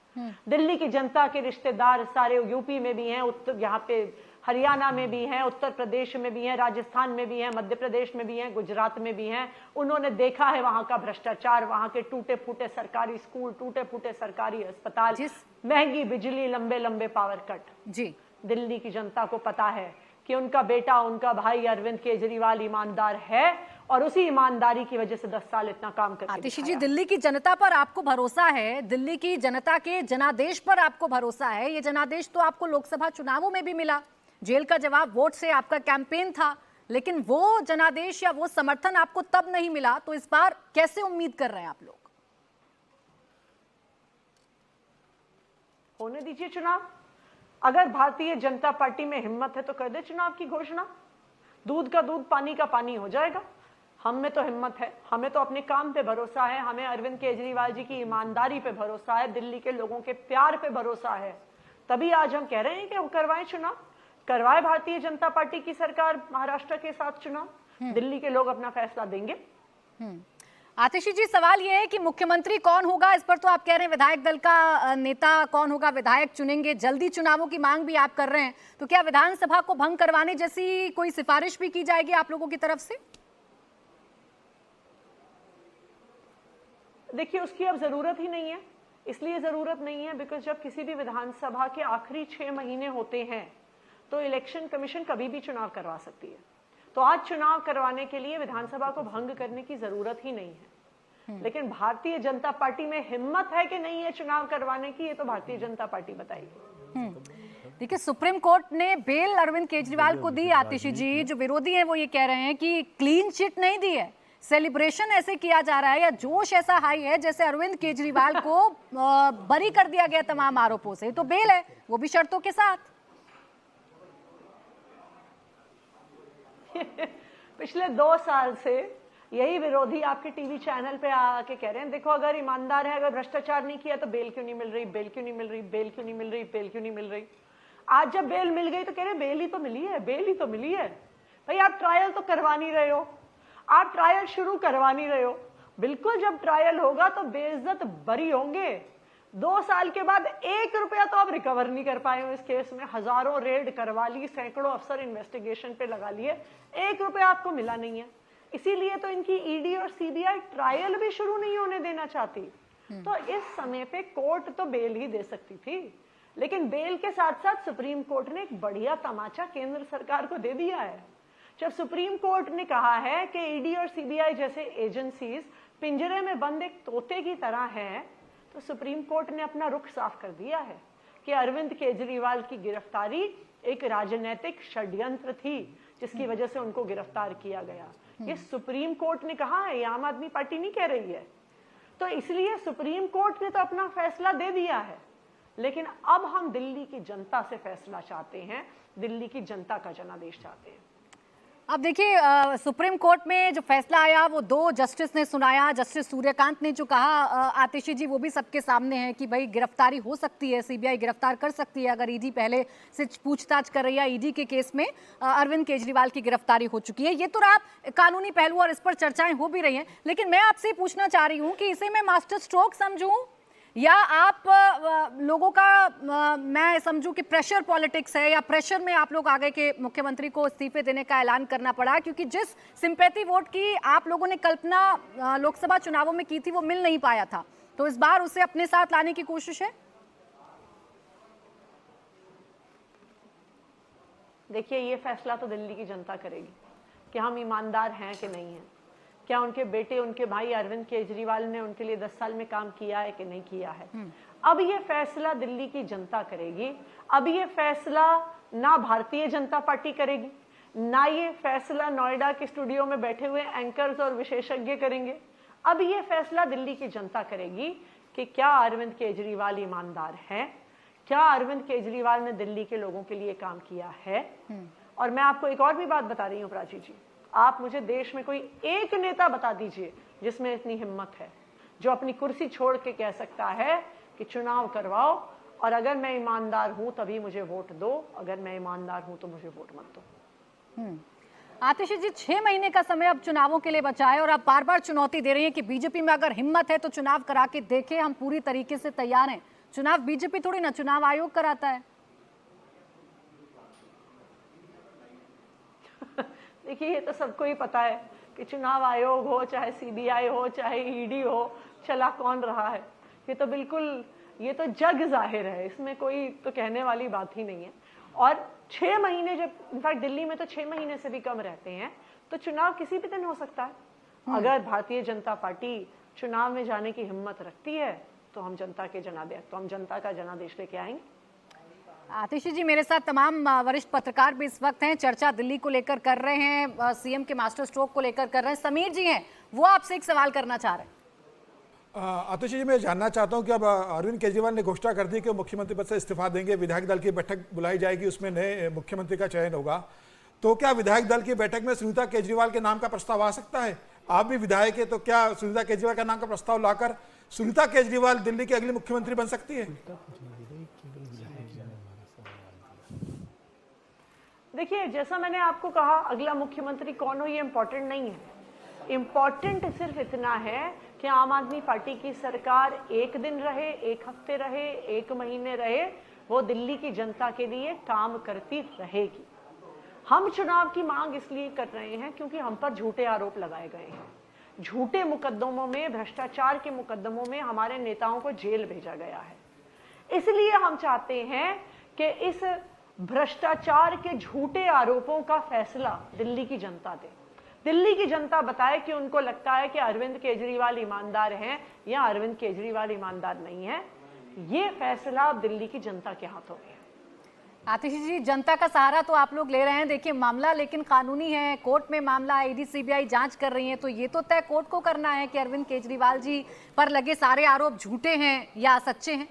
दिल्ली की जनता के रिश्तेदार सारे यूपी में भी हैं, उत्तर यहाँ पे हरियाणा में भी हैं, उत्तर प्रदेश में भी हैं, राजस्थान में भी हैं, मध्य प्रदेश में भी हैं, गुजरात में भी हैं। उन्होंने देखा है वहां का भ्रष्टाचार, वहां के टूटे फूटे सरकारी स्कूल, टूटे फूटे सरकारी अस्पताल, महंगी बिजली, लंबे लंबे पावर कट। जी, दिल्ली की जनता को पता है कि उनका बेटा, उनका भाई अरविंद केजरीवाल ईमानदार है और उसी ईमानदारी की वजह से 10 साल इतना काम करके आतिशी जी, दिल्ली की जनता पर आपको भरोसा है, दिल्ली की जनता के जनादेश पर आपको भरोसा है। ये जनादेश तो आपको लोकसभा चुनावों में भी मिला, जेल का जवाब वोट से आपका कैंपेन था, लेकिन वो जनादेश या वो समर्थन आपको तब नहीं मिला, तो इस बार कैसे उम्मीद कर रहे हैं आप लोग? होने दीजिए चुनाव। अगर भारतीय जनता पार्टी में हिम्मत है तो कर दे चुनाव की घोषणा, दूध का दूध पानी का पानी हो जाएगा। हम में तो हिम्मत है, हमें तो अपने काम पे भरोसा है, हमें अरविंद केजरीवाल जी की ईमानदारी पे भरोसा है, दिल्ली के लोगों के प्यार पे भरोसा है। तभी आज हम कह रहे हैं कि हम करवाएं चुनाव, करवाए भारतीय जनता पार्टी की सरकार महाराष्ट्र के साथ चुनाव, दिल्ली के लोग अपना फैसला देंगे। आतिशी जी, सवाल ये है कि मुख्यमंत्री कौन होगा, इस पर तो आप कह रहे हैं विधायक दल का नेता कौन होगा, विधायक चुनेंगे, जल्दी चुनावों की मांग भी आप कर रहे हैं, तो क्या विधानसभा को भंग करवाने जैसी कोई सिफारिश भी की जाएगी आप लोगों की तरफ से? देखिए, उसकी अब जरूरत ही नहीं है। इसलिए जरूरत नहीं है बिकॉज जब किसी भी विधानसभा के आखिरी 6 महीने होते हैं तो इलेक्शन कमीशन कभी भी चुनाव करवा सकती है। तो आज चुनाव करवाने के लिए विधानसभा को भंग करने की जरूरत ही नहीं है। लेकिन भारतीय जनता पार्टी में हिम्मत है कि नहीं है चुनाव करवाने की, ये तो भारतीय जनता पार्टी बताएगी। देखिए, सुप्रीम कोर्ट ने बेल अरविंद केजरीवाल को दी। आतिशी जी, जो विरोधी हैं वो ये कह रहे हैं कि क्लीन चिट नहीं दी है, सेलिब्रेशन ऐसे किया जा रहा है या जोश ऐसा हाई है जैसे अरविंद केजरीवाल को बरी कर दिया गया तमाम आरोपों से, तो बेल है वो भी शर्तों के साथ। पिछले 2 साल से यही विरोधी आपके टीवी चैनल पे आके कह रहे हैं, देखो अगर ईमानदार है, अगर भ्रष्टाचार नहीं किया तो बेल क्यों नहीं मिल रही, बेल क्यों नहीं मिल रही, बेल क्यों नहीं मिल रही, बेल क्यों नहीं मिल रही। आज जब बेल मिल गई तो कह रहे बेल ही तो मिली है, बेल ही तो मिली है। भाई आप ट्रायल तो करवा नहीं रहे हो, आप ट्रायल शुरू करवा नहीं रहे हो। बिल्कुल जब ट्रायल होगा तो बेइज्जत बरी होंगे। 2 साल के बाद 1 रुपया तो आप रिकवर नहीं कर पाए हो इस केस में। हजारों रेड करवा ली, सैकड़ों अफसर इन्वेस्टिगेशन पे लगा लिए, 1 रुपया आपको मिला नहीं है। इसीलिए तो इनकी ईडी और सीबीआई ट्रायल भी शुरू नहीं होने देना चाहती। तो इस समय पे कोर्ट तो बेल ही दे सकती थी, लेकिन बेल के साथ साथ सुप्रीम कोर्ट ने एक बढ़िया तमाचा केंद्र सरकार को दे दिया है। जब सुप्रीम कोर्ट ने कहा है कि ईडी और सीबीआई जैसे एजेंसीज पिंजरे में बंद एक तोते की तरह हैं, तो सुप्रीम कोर्ट ने अपना रुख साफ कर दिया है कि अरविंद केजरीवाल की गिरफ्तारी एक राजनीतिक षड्यंत्र थी जिसकी वजह से उनको गिरफ्तार किया गया। ये सुप्रीम कोर्ट ने कहा है, ये आम आदमी पार्टी नहीं कह रही है। तो इसलिए सुप्रीम कोर्ट ने तो अपना फैसला दे दिया है, लेकिन अब हम दिल्ली की जनता से फैसला चाहते हैं, दिल्ली की जनता का जनादेश चाहते हैं। अब देखिए, सुप्रीम कोर्ट में जो फैसला आया वो 2 जस्टिस ने सुनाया। जस्टिस सूर्यकांत ने जो कहा आतिशी जी, वो भी सबके सामने है कि भाई गिरफ्तारी हो सकती है, सीबीआई गिरफ्तार कर सकती है अगर ईडी पहले से पूछताछ कर रही है। ईडी के केस में अरविंद केजरीवाल की गिरफ्तारी हो चुकी है। ये तो रहा कानूनी पहलू और इस पर चर्चाएं हो भी रही हैं, लेकिन मैं आपसे पूछना चाह रही हूँ कि इसे मैं मास्टर स्ट्रोक समझूं या आप लोगों का मैं समझूं कि प्रेशर पॉलिटिक्स है, या प्रेशर में आप लोग आ गए कि मुख्यमंत्री को इस्तीफे देने का ऐलान करना पड़ा, क्योंकि जिस सिंपैथी वोट की आप लोगों ने कल्पना लोकसभा चुनावों में की थी वो मिल नहीं पाया था, तो इस बार उसे अपने साथ लाने की कोशिश है। देखिए, ये फैसला तो दिल्ली की जनता करेगी कि हम ईमानदार हैं कि नहीं हैं, क्या उनके बेटे, उनके भाई अरविंद केजरीवाल ने उनके लिए 10 साल में काम किया है कि नहीं किया है। अब ये फैसला दिल्ली की जनता करेगी। अब ये फैसला ना भारतीय जनता पार्टी करेगी, ना ये फैसला नोएडा के स्टूडियो में बैठे हुए एंकर्स और विशेषज्ञ करेंगे। अब ये फैसला दिल्ली की जनता करेगी कि क्या अरविंद केजरीवाल ईमानदार है, क्या अरविंद केजरीवाल ने दिल्ली के लोगों के लिए काम किया है। और मैं आपको एक और भी बात बता रही हूँ प्राची जी, आप मुझे देश में कोई एक नेता बता दीजिए जिसमें इतनी हिम्मत है, जो अपनी कुर्सी छोड़ के कह सकता है कि चुनाव करवाओ और अगर मैं ईमानदार हूं तभी मुझे वोट दो, अगर मैं ईमानदार हूं तो मुझे वोट मत दो। आतिशी जी, 6 महीने का समय अब चुनावों के लिए बचा है और आप बार बार चुनौती दे रही हैं कि बीजेपी में अगर हिम्मत है तो चुनाव करा के देखें, हम पूरी तरीके से तैयार हैं। चुनाव बीजेपी थोड़ी ना, चुनाव आयोग कराता है। देखिए, ये तो सबको ही पता है कि चुनाव आयोग हो, चाहे सीबीआई हो, चाहे ईडी हो, चला कौन रहा है। ये तो बिल्कुल, ये तो जग जाहिर है, इसमें कोई तो कहने वाली बात ही नहीं है। और 6 महीने, जब इनफैक्ट दिल्ली में तो 6 महीने से भी कम रहते हैं, तो चुनाव किसी भी दिन हो सकता है। अगर भारतीय जनता पार्टी चुनाव में जाने की हिम्मत रखती है तो हम जनता का जनादेश लेके आएंगे। आतिशी जी, मेरे साथ तमाम वरिष्ठ पत्रकार भी इस वक्त हैं, चर्चा दिल्ली को लेकर कर रहे हैं, सीएम के मास्टर स्ट्रोक को लेकर कर रहे हैं। समीर जी हैं, वो आपसे एक सवाल करना चाह रहे हैं। आतिशी जी, मैं जानना चाहता हूं कि अब अरविंद केजरीवाल ने घोषणा कर दी कि मुख्यमंत्री पद से इस्तीफा देंगे, विधायक दल की बैठक बुलाई जाएगी, उसमें नए मुख्यमंत्री का चयन होगा, तो क्या विधायक दल की बैठक में सुनीता केजरीवाल के नाम का प्रस्ताव आ सकता है? आप भी विधायक है, तो क्या सुनीता केजरीवाल का नाम का प्रस्ताव लाकर सुनीता केजरीवाल दिल्ली की अगली मुख्यमंत्री बन सकती है? देखिए, जैसा मैंने आपको कहा, अगला मुख्यमंत्री कौन हो ये इंपॉर्टेंट नहीं है। इंपॉर्टेंट सिर्फ इतना है कि आम आदमी पार्टी की सरकार एक दिन रहे, एक हफ्ते रहे, एक महीने रहे, वो दिल्ली की जनता के लिए काम करती रहेगी। हम चुनाव की मांग इसलिए कर रहे हैं क्योंकि हम पर झूठे आरोप लगाए गए हैं। झूठे मुकदमों में, भ्रष्टाचार के मुकदमों में हमारे नेताओं को जेल भेजा गया है। इसलिए हम चाहते हैं कि इस भ्रष्टाचार के झूठे आरोपों का फैसला दिल्ली की जनता दे। दिल्ली की जनता बताए कि उनको लगता है कि अरविंद केजरीवाल ईमानदार हैं या अरविंद केजरीवाल ईमानदार नहीं है। ये फैसला अब दिल्ली की जनता के हाथों में है। आतिश जी, जनता का सहारा तो आप लोग ले रहे हैं, देखिए मामला लेकिन कानूनी है, कोर्ट में मामला है, ईडी सीबीआई जांच कर रही है, तो ये तो तय कोर्ट को करना है कि अरविंद केजरीवाल जी पर लगे सारे आरोप झूठे हैं या सच्चे हैं।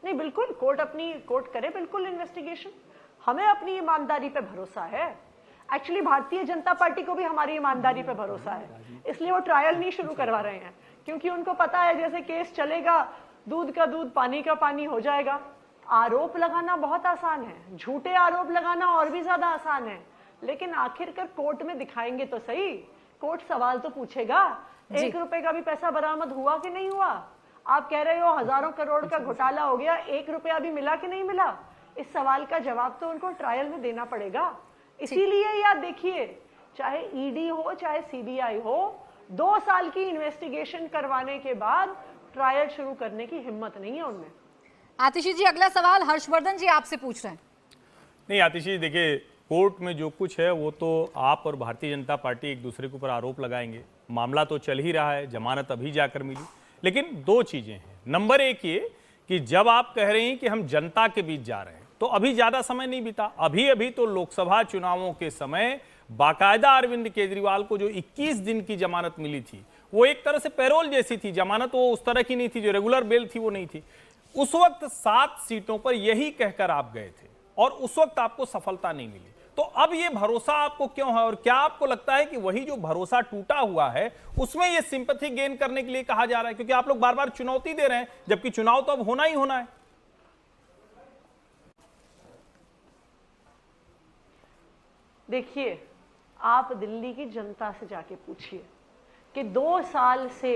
नहीं, बिल्कुल कोर्ट करे बिल्कुल इन्वेस्टिगेशन। हमें अपनी ईमानदारी पे भरोसा है। एक्चुअली भारतीय जनता पार्टी को भी हमारी ईमानदारी पे भरोसा है, इसलिए वो ट्रायल नहीं शुरू करवा रहे हैं, क्योंकि उनको पता है जैसे केस चलेगा, दूध का दूध पानी का पानी हो जाएगा। आरोप लगाना बहुत आसान है, झूठे आरोप लगाना और भी ज्यादा आसान है, लेकिन आखिरकार कोर्ट में दिखाएंगे तो सही। कोर्ट सवाल तो पूछेगा, 1 रुपए का भी पैसा बरामद हुआ कि नहीं हुआ। आप कह रहे हो हजारों करोड़ का घोटाला हो गया, 1 रुपया भी मिला कि नहीं मिला। इस सवाल का जवाब तो उनको ट्रायल में देना पड़ेगा। इसीलिए यार देखिए, चाहे ईडी हो चाहे सीबीआई हो, 2 साल की इन्वेस्टिगेशन करवाने के बाद ट्रायल शुरू करने की हिम्मत नहीं है उनमें। आतिशी जी, अगला सवाल हर्षवर्धन जी आपसे पूछ रहे हैं। नहीं आतिशी जी, देखिए कोर्ट में जो कुछ है वो तो आप और भारतीय जनता पार्टी एक दूसरे के ऊपर आरोप लगाएंगे। मामला तो चल ही रहा है, जमानत अभी जाकर मिली, लेकिन 2 चीजें हैं। नंबर 1 ये कि जब आप कह रहे हैं कि हम जनता के बीच जा रहे हैं, तो अभी ज्यादा समय नहीं बीता, अभी तो लोकसभा चुनावों के समय बाकायदा अरविंद केजरीवाल को जो 21 दिन की जमानत मिली थी, वो एक तरह से पैरोल जैसी थी। जमानत वो उस तरह की नहीं थी, जो रेगुलर बेल थी वो नहीं थी। उस वक्त 7 सीटों पर यही कहकर आप गए थे और उस वक्त आपको सफलता नहीं मिली। तो अब ये भरोसा आपको क्यों है, और क्या आपको लगता है कि वही जो भरोसा टूटा हुआ है उसमें ये सिंपैथी गेन करने के लिए कहा जा रहा है? क्योंकि आप लोग बार बार चुनौती दे रहे हैं, जबकि चुनाव तो अब होना ही होना है। देखिए, आप दिल्ली की जनता से जाके पूछिए कि 2 साल से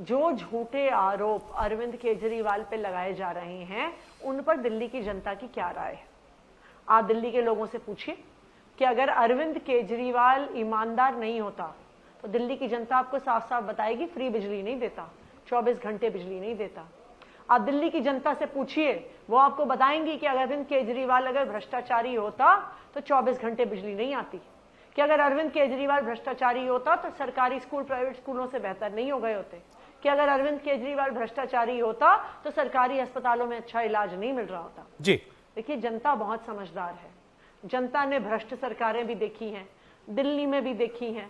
जो झूठे आरोप अरविंद केजरीवाल पे लगाए जा रहे हैं, उन पर दिल्ली की जनता की क्या राय है। आप दिल्ली के लोगों से पूछिए कि अगर अरविंद केजरीवाल ईमानदार नहीं होता तो दिल्ली की जनता आपको साफ साफ बताएगी फ्री बिजली नहीं देता, 24 घंटे बिजली नहीं देता। आप दिल्ली की जनता से पूछिए, वो आपको बताएंगी कि अरविंद केजरीवाल अगर भ्रष्टाचारी होता तो 24 घंटे बिजली नहीं आती, कि अगर अरविंद केजरीवाल भ्रष्टाचारी होता तो सरकारी स्कूल प्राइवेट स्कूलों से बेहतर नहीं हो गए होते, कि अगर अरविंद केजरीवाल भ्रष्टाचारी होता तो सरकारी अस्पतालों में अच्छा इलाज नहीं मिल रहा होता। जी देखिए, जनता बहुत समझदार है। जनता ने भ्रष्ट सरकारें भी देखी हैं, दिल्ली में भी देखी हैं।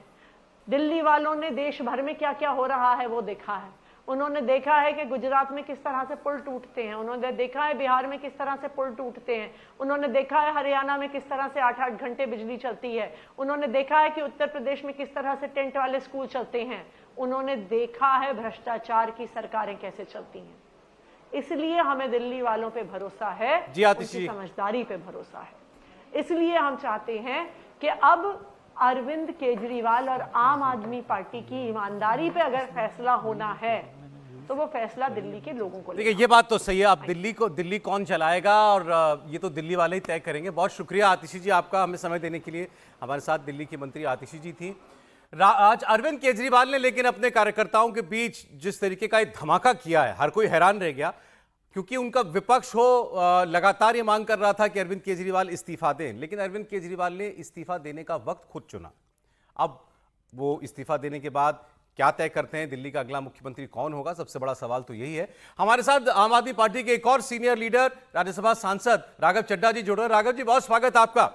दिल्ली वालों ने देश भर में क्या क्या हो रहा है वो देखा है। उन्होंने देखा है कि गुजरात में किस तरह से पुल टूटते हैं, उन्होंने देखा है बिहार में किस तरह से पुल टूटते हैं, उन्होंने देखा है हरियाणा में किस तरह से 8-8 घंटे बिजली चलती है, उन्होंने देखा है कि उत्तर प्रदेश में किस तरह से टेंट वाले स्कूल चलते हैं, उन्होंने देखा है भ्रष्टाचार की सरकारें कैसे चलती हैं। इसलिए हमें दिल्ली वालों पे भरोसा है, उनकी समझदारी पे भरोसा है। इसलिए हम चाहते हैं कि अब अरविंद केजरीवाल और आम आदमी पार्टी की ईमानदारी पे अगर फैसला होना है तो वो फैसला दिल्ली के लोगों को। देखिए, ये बात तो सही है। अब दिल्ली कौन चलाएगा और ये तो दिल्ली वाले ही तय करेंगे। बहुत शुक्रिया आतिशी जी आपका हमें समय देने के लिए। हमारे साथ दिल्ली की मंत्री आतिशी जी थी। आज अरविंद केजरीवाल ने लेकिन अपने कार्यकर्ताओं के बीच जिस तरीके का एक धमाका किया है, हर कोई हैरान रह गया, क्योंकि उनका विपक्ष लगातार ये मांग कर रहा था कि अरविंद केजरीवाल इस्तीफा दें, लेकिन अरविंद केजरीवाल ने इस्तीफा देने का वक्त खुद चुना। अब वो इस्तीफा देने के बाद क्या तय करते हैं, दिल्ली का अगला मुख्यमंत्री कौन होगा, सबसे बड़ा सवाल तो यही है। हमारे साथ आम आदमी पार्टी के एक और सीनियर लीडर, राज्यसभा सांसद राघव चड्ढा जी जुड़ रहे हैं। राघव जी, बहुत स्वागत आपका।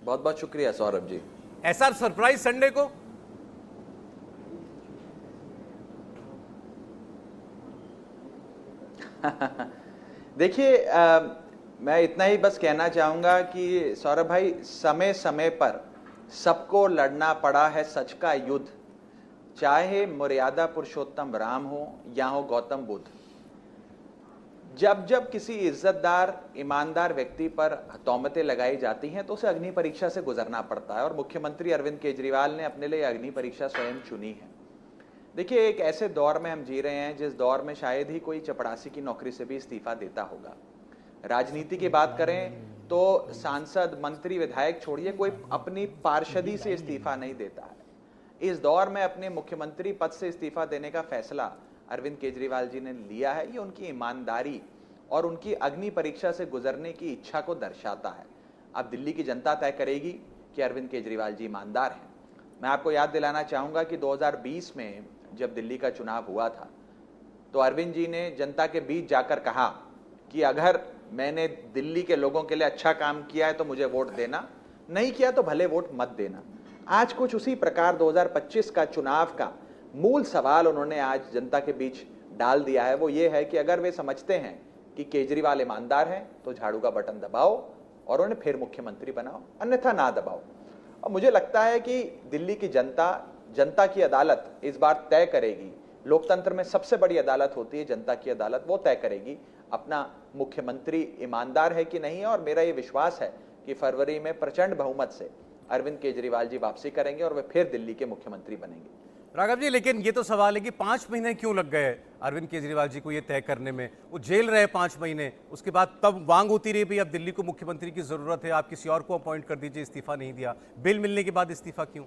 बहुत बहुत शुक्रिया सौरभ जी। ऐसा सरप्राइज संडे को? देखिए, मैं इतना ही बस कहना चाहूंगा कि सौरभ भाई, समय समय पर सबको लड़ना पड़ा है सच का युद्ध, चाहे मर्यादा पुरुषोत्तम राम हो या हो गौतम बुद्ध। जब जब किसी इज्जतदार ईमानदार व्यक्ति पर तौमतें लगाई जाती हैं तो उसे अग्नि परीक्षा से गुजरना पड़ता है, और मुख्यमंत्री अरविंद केजरीवाल ने अपने लिए अग्नि परीक्षा स्वयं चुनी है। देखिए, एक ऐसे दौर में हम जी रहे हैं जिस दौर में शायद ही कोई चपरासी की नौकरी से भी इस्तीफा देता होगा। राजनीति की बात करें तो सांसद, मंत्री, विधायक छोड़िए, कोई अपनी पार्षदी से इस्तीफा नहीं देता है। इस दौर में अपने मुख्यमंत्री पद से इस्तीफा देने का फैसला अरविंद केजरीवाल जी ने लिया है। ये उनकी ईमानदारी और उनकी अग्नि परीक्षा से गुजरने की इच्छा को दर्शाता है। अब दिल्ली की जनता तय करेगी कि अरविंद केजरीवाल जी ईमानदार हैं। मैं आपको याद दिलाना चाहूंगा कि 2020 में जब दिल्ली का चुनाव हुआ था तो अरविंद जी ने जनता के बीच जाकर कहा कि अगर मैंने दिल्ली के लोगों के लिए अच्छा काम किया है तो मुझे वोट देना, नहीं किया तो भले वोट मत देना। आज कुछ उसी प्रकार 2025 का चुनाव का मूल सवाल उन्होंने आज जनता के बीच डाल दिया है। वो ये है कि अगर वे समझते हैं कि केजरीवाल ईमानदार हैं तो झाड़ू का बटन दबाओ और उन्हें फिर मुख्यमंत्री बनाओ, अन्यथा ना दबाओ। और मुझे लगता है कि दिल्ली की जनता की अदालत इस बार तय करेगी। लोकतंत्र में सबसे बड़ी अदालत होती है जनता की अदालत, वो तय करेगी अपना मुख्यमंत्री ईमानदार है कि नहीं है। और मेरा ये विश्वास है कि फरवरी में प्रचंड बहुमत से अरविंद केजरीवाल जी वापसी करेंगे और वे फिर दिल्ली के मुख्यमंत्री बनेंगे। राघव जी, लेकिन ये तो सवाल है कि 5 महीने क्यों लग गए अरविंद केजरीवाल जी को ये तय करने में? वो जेल रहे 5 महीने, उसके बाद तब मांग होती रही भाई अब दिल्ली को मुख्यमंत्री की जरूरत है, आप किसी और को अपॉइंट कर दीजिए, इस्तीफा नहीं दिया। बेल मिलने के बाद इस्तीफा क्यों?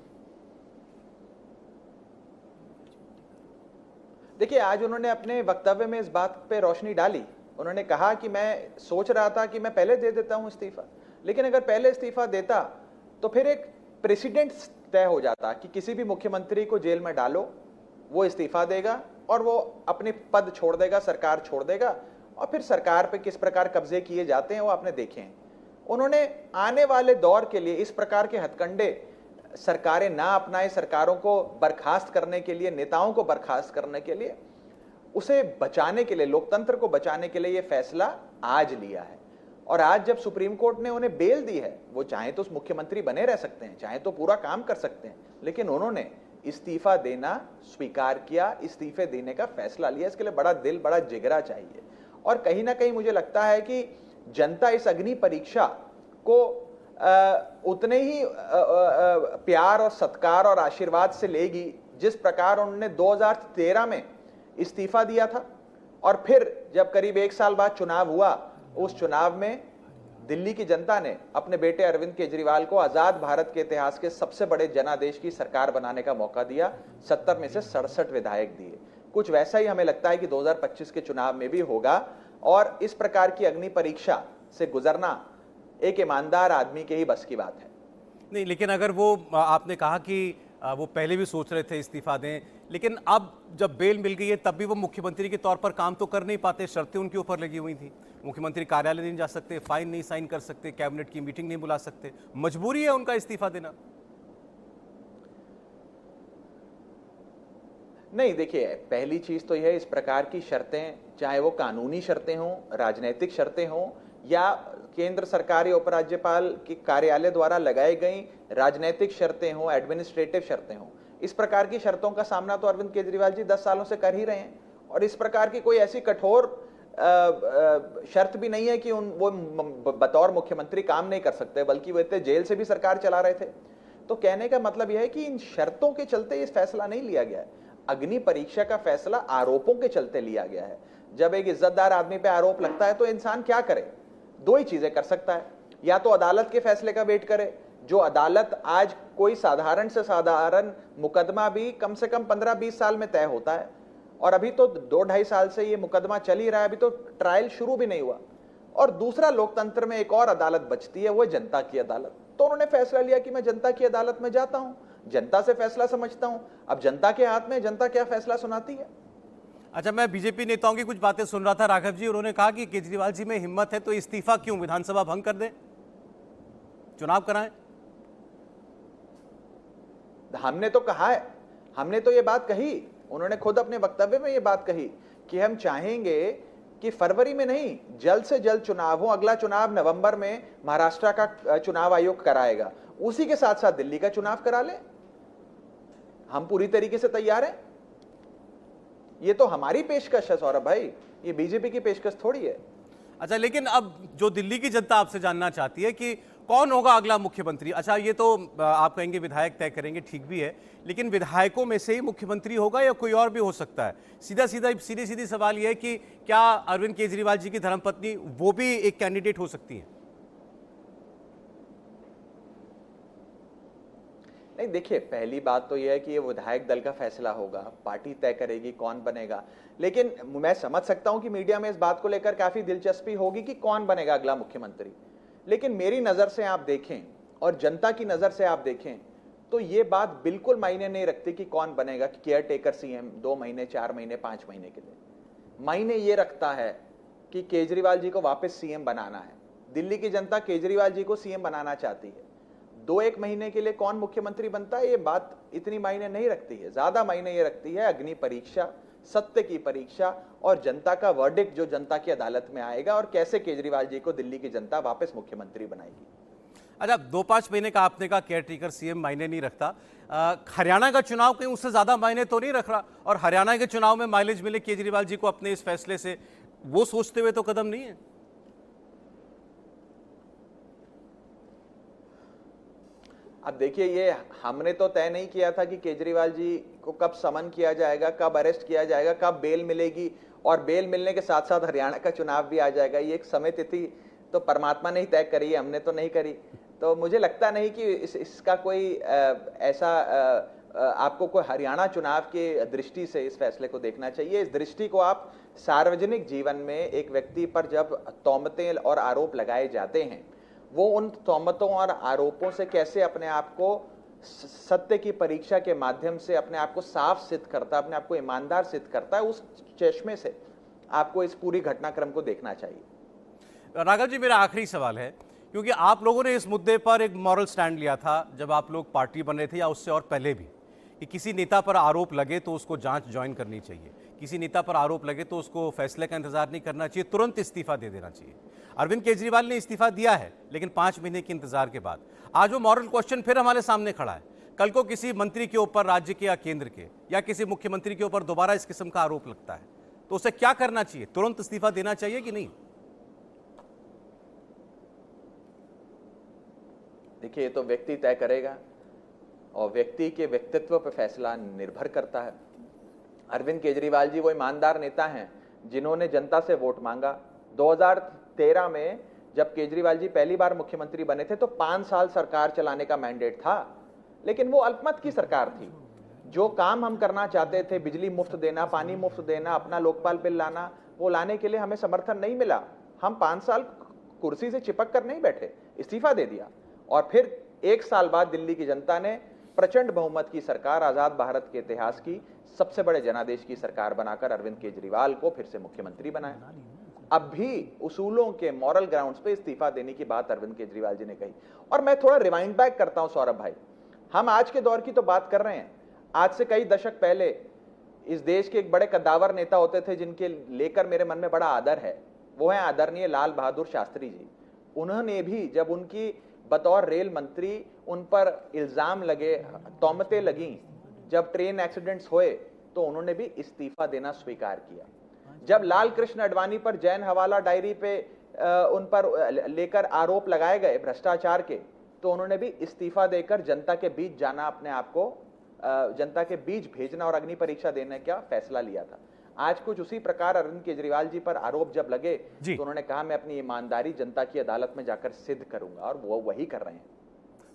देखिए, आज उन्होंने अपने वक्तव्य में इस बात पे रोशनी डाली। उन्होंने कहा कि मैं सोच रहा था कि मैं पहले दे देता हूं इस्तीफा, लेकिन अगर पहले इस्तीफा देता तो फिर एक प्रेसिडेंट तय हो जाता कि किसी भी मुख्यमंत्री को जेल में डालो, वो इस्तीफा देगा और वो अपने पद छोड़ देगा, सरकार छोड़ देगा, और फिर सरकार पे किस प्रकार कब्जे किए जाते हैं वो आपने देखे हैं। उन्होंने आने वाले दौर के लिए इस प्रकार के हथकंडे सरकारें ना अपनाए, सरकारों को बर्खास्त करने के लिए, नेताओं को बर्खास्त करने के लिए, उसे बचाने के लिए, लोकतंत्र को बचाने के लिए ये फैसला आज लिया है। और आज जब सुप्रीम कोर्ट ने उन्हें बेल दी है, वो चाहे तो मुख्यमंत्री बने रह सकते हैं, चाहे तो पूरा काम कर सकते हैं, लेकिन उन्होंने इस्तीफा देना स्वीकार किया, इस्तीफे देने का फैसला लिया। इसके लिए बड़ा दिल, बड़ा जिगरा चाहिए। और कहीं ना कहीं मुझे लगता है कि जनता इस अग्नि परीक्षा को उतने ही प्यार और सत्कार और आशीर्वाद से लेगी जिस प्रकार उन्होंने 2013 में इस्तीफा दिया था। और फिर जब करीब 1 साल बाद चुनाव हुआ, उस चुनाव में दिल्ली की जनता ने अपने बेटे अरविंद केजरीवाल को आजाद भारत के इतिहास के सबसे बड़े जनादेश की सरकार बनाने का मौका दिया। 70 में से 67 विधायक दिए। कुछ वैसा ही हमें लगता है कि 2025 के चुनाव में भी होगा। और इस प्रकार की अग्नि परीक्षा से गुजरना एक ईमानदार आदमी के ही बस की बात है। नहीं, लेकिन अगर वो आपने कहा कि वो पहले भी सोच रहे थे इस्तीफा दें, लेकिन अब जब बेल मिल गई है तब भी वो मुख्यमंत्री के तौर पर काम तो कर नहीं पाते, शर्तें उनके ऊपर लगी हुई थी। मुख्यमंत्री कार्यालय नहीं जा सकते, फाइन नहीं साइन कर सकते, कैबिनेट की मीटिंग नहीं बुला सकते, मजबूरी है उनका इस्तीफा देना। नहीं, देखिए, पहली चीज तो यह, इस प्रकार की शर्तें, चाहे वो कानूनी शर्तें हों, राजनीतिक शर्तें हों, या केंद्र सरकार या उपराज्यपाल के कार्यालय द्वारा लगाई गई राजनीतिक शर्तें हों, एडमिनिस्ट्रेटिव शर्तें हों, इस प्रकार की शर्तों का सामना तो अरविंद केजरीवाल जी 10 सालों से कर ही रहे हैं। और इस प्रकार की कोई ऐसी कठोर शर्त भी नहीं है कि वो बतौर मुख्यमंत्री काम नहीं कर सकते, बल्कि वे जेल से भी सरकार चला रहे थे। तो कहने का मतलब यह है कि इन शर्तों के चलते इस फैसला नहीं लिया गया है। अग्नि परीक्षा का फैसला आरोपों के चलते लिया गया है। जब एक इज्जतदार आदमी पे आरोप लगता है तो इंसान क्या करे? 2 ही चीजें कर सकता है, या तो अदालत के फैसले का वेट करे, जो अदालत आज कोई साधारण से साधारण मुकदमा भी कम से कम 15-20 साल में तय होता है, और अभी तो 2-2.5 साल से ये मुकदमा चल ही रहा है, अभी तो ट्रायल शुरू भी नहीं हुआ। और दूसरा, लोकतंत्र में एक और अदालत बचती है, वो जनता की अदालत। तो उन्होंने फैसला लिया कि मैं जनता की अदालत में जाता हूं, जनता से फैसला समझता हूं। अब जनता के हाथ में, जनता क्या फैसला सुनाती है। अच्छा, मैं बीजेपी नेताओं की कुछ बातें सुन रहा था राघव जी, उन्होंने कहा कि केजरीवाल जी में हिम्मत है तो इस्तीफा क्यों, विधानसभा भंग कर दें, चुनाव कराएं। हमने तो कहा है, हमने तो ये बात कही, उन्होंने खुद अपने वक्तव्य में ये बात कही कि हम चाहेंगे कि फरवरी में नहीं, जल्द से जल्द चुनाव हो। अगला चुनाव नवंबर में महाराष्ट्र का चुनाव आयोग कराएगा, उसी के साथ साथ दिल्ली का चुनाव करा ले। हम पूरी तरीके से तैयार हैं। ये तो हमारी पेशकश है सौरभ भाई, ये बीजेपी की पेशकश थोड़ी है। अच्छा, लेकिन अब जो दिल्ली की जनता आपसे जानना चाहती है कि कौन होगा अगला मुख्यमंत्री। अच्छा, ये तो आप कहेंगे विधायक तय करेंगे, ठीक भी है, लेकिन विधायकों में से ही मुख्यमंत्री होगा या कोई और भी हो सकता है? सीधी सीधी सवाल यह है कि क्या अरविंद केजरीवाल जी की धर्मपत्नी वो भी एक कैंडिडेट हो सकती है? नहीं, देखिए, पहली बात तो यह है कि ये विधायक दल का फैसला होगा, पार्टी तय करेगी कौन बनेगा। लेकिन मैं समझ सकता हूं कि मीडिया में इस बात को लेकर काफी दिलचस्पी होगी कि कौन बनेगा अगला मुख्यमंत्री। लेकिन मेरी नजर से आप देखें और जनता की नजर से आप देखें तो ये बात बिल्कुल मायने नहीं रखती कि कौन बनेगा, कि केयर टेकर सीएम 2 महीने, 4 महीने, 5 महीने के लिए। मायने ये रखता है कि केजरीवाल जी को वापस सीएम बनाना है। दिल्ली की जनता केजरीवाल जी को सीएम बनाना चाहती है। 2-1 महीने के लिए कौन मुख्यमंत्री बनता है, ये बात इतनी मायने नहीं रखती है। ज्यादा मायने ये रखती है अग्नि परीक्षा, सत्य की परीक्षा और जनता का वर्डिक्ट जो जनता की अदालत में आएगा, और कैसे केजरीवाल जी को दिल्ली की जनता वापस मुख्यमंत्री बनाएगी। अच्छा, 2-5 महीने का आपने कहा केयर टेकर सीएम मायने नहीं रखता। हरियाणा का चुनाव कहीं उससे ज्यादा मायने तो नहीं रख रहा, और हरियाणा के चुनाव में माइलेज मिले केजरीवाल जी को अपने इस फैसले से, वो सोचते हुए तो कदम नहीं है? अब देखिए, ये हमने तो तय नहीं किया था कि केजरीवाल जी को कब समन किया जाएगा, कब अरेस्ट किया जाएगा, कब बेल मिलेगी, और बेल मिलने के साथ साथ हरियाणा का चुनाव भी आ जाएगा। ये एक समय तिथि तो परमात्मा ने ही तय करी है, हमने तो नहीं करी। तो मुझे लगता नहीं कि इसका कोई ऐसा आपको कोई हरियाणा चुनाव की दृष्टि से इस फैसले को देखना चाहिए। इस दृष्टि को आप सार्वजनिक जीवन में एक व्यक्ति पर जब तौमतें और आरोप लगाए जाते हैं, वो उन तौमतों और आरोपों से कैसे अपने आप को सत्य की परीक्षा के माध्यम से अपने आप को साफ सिद्ध करता है, अपने आप को ईमानदार सिद्ध करता है, उस चश्मे से आपको इस पूरी घटनाक्रम को देखना चाहिए। राघव जी, मेरा आखिरी सवाल है, क्योंकि आप लोगों ने इस मुद्दे पर एक मॉरल स्टैंड लिया था जब आप लोग पार्टी बन रहे थे, या उससे और पहले भी, कि किसी नेता पर आरोप लगे तो उसको जांच ज्वाइन करनी चाहिए, किसी नेता पर आरोप लगे तो उसको फैसले का इंतजार नहीं करना चाहिए, तुरंत इस्तीफा दे देना चाहिए। अरविंद केजरीवाल ने इस्तीफा दिया है, लेकिन 5 महीने के इंतजार के बाद आज वो मॉरल क्वेश्चन फिर हमारे सामने खड़ा है। कल को किसी मंत्री के ऊपर, राज्य के या केंद्र के, या किसी मुख्यमंत्री के ऊपर दोबारा इस किस्म का आरोप लगता है, तो उसे क्या करना चाहिए? तुरंत इस्तीफा देना चाहिए कि नहीं? देखिए, ये तो व्यक्ति तय करेगा और व्यक्ति के व्यक्तित्व पर फैसला निर्भर करता है। अरविंद केजरीवाल जी वो ईमानदार नेता हैं जिन्होंने जनता से वोट मांगा। 2013 में जब केजरीवाल जी पहली बार मुख्यमंत्री बने थे तो 5 साल सरकार चलाने का मैंडेट था, लेकिन वो अल्पमत की सरकार थी। जो काम हम करना चाहते थे, बिजली मुफ्त देना, पानी मुफ्त देना, अपना लोकपाल बिल लाना, वो लाने के लिए हमें समर्थन नहीं मिला। हम 5 साल कुर्सी से चिपक कर नहीं बैठे, इस्तीफा दे दिया, और फिर 1 साल बाद दिल्ली की जनता ने प्रचंड बहुमत की सरकार, आजाद भारत के इतिहास की सबसे बड़े जनादेश की सरकार बनाकर अरविंद केजरीवाल को फिर से मुख्यमंत्री बनाया। अब भी उसूलों के मॉरल ग्राउंड्स पे इस्तीफा देने की बात अरविंद केजरीवाल जी ने कही। और मैं थोड़ा रिवाइंड बैक करता हूं सौरभ भाई, हम आज के दौर की तो बात कर रहे हैं, आज से कई दशक पहले इस देश के एक बड़े कद्दावर नेता होते थे जिनके लेकर मेरे मन में बड़ा आदर है, वो है आदरणीय लाल बहादुर शास्त्री जी। उन्होंने भी जब उनकी बतौर रेल मंत्री उन पर इल्जाम लगे, तौमतें लगी, जब ट्रेन एक्सीडेंट्स हुए, तो उन्होंने भी इस्तीफा देना स्वीकार किया। जब लाल कृष्ण आडवाणी पर जैन हवाला डायरी पे उन पर लेकर आरोप लगाए गए भ्रष्टाचार के, तो उन्होंने भी इस्तीफा देकर जनता के बीच जाना, अपने आप को जनता के बीच भेजना और अग्नि परीक्षा देने का फैसला लिया था। आज कुछ उसी प्रकार अरविंद केजरीवाल जी पर आरोप जब लगे तो उन्होंने कहा मैं अपनी ईमानदारी जनता की अदालत में जाकर सिद्ध करूंगा, और वो वही कर रहे हैं।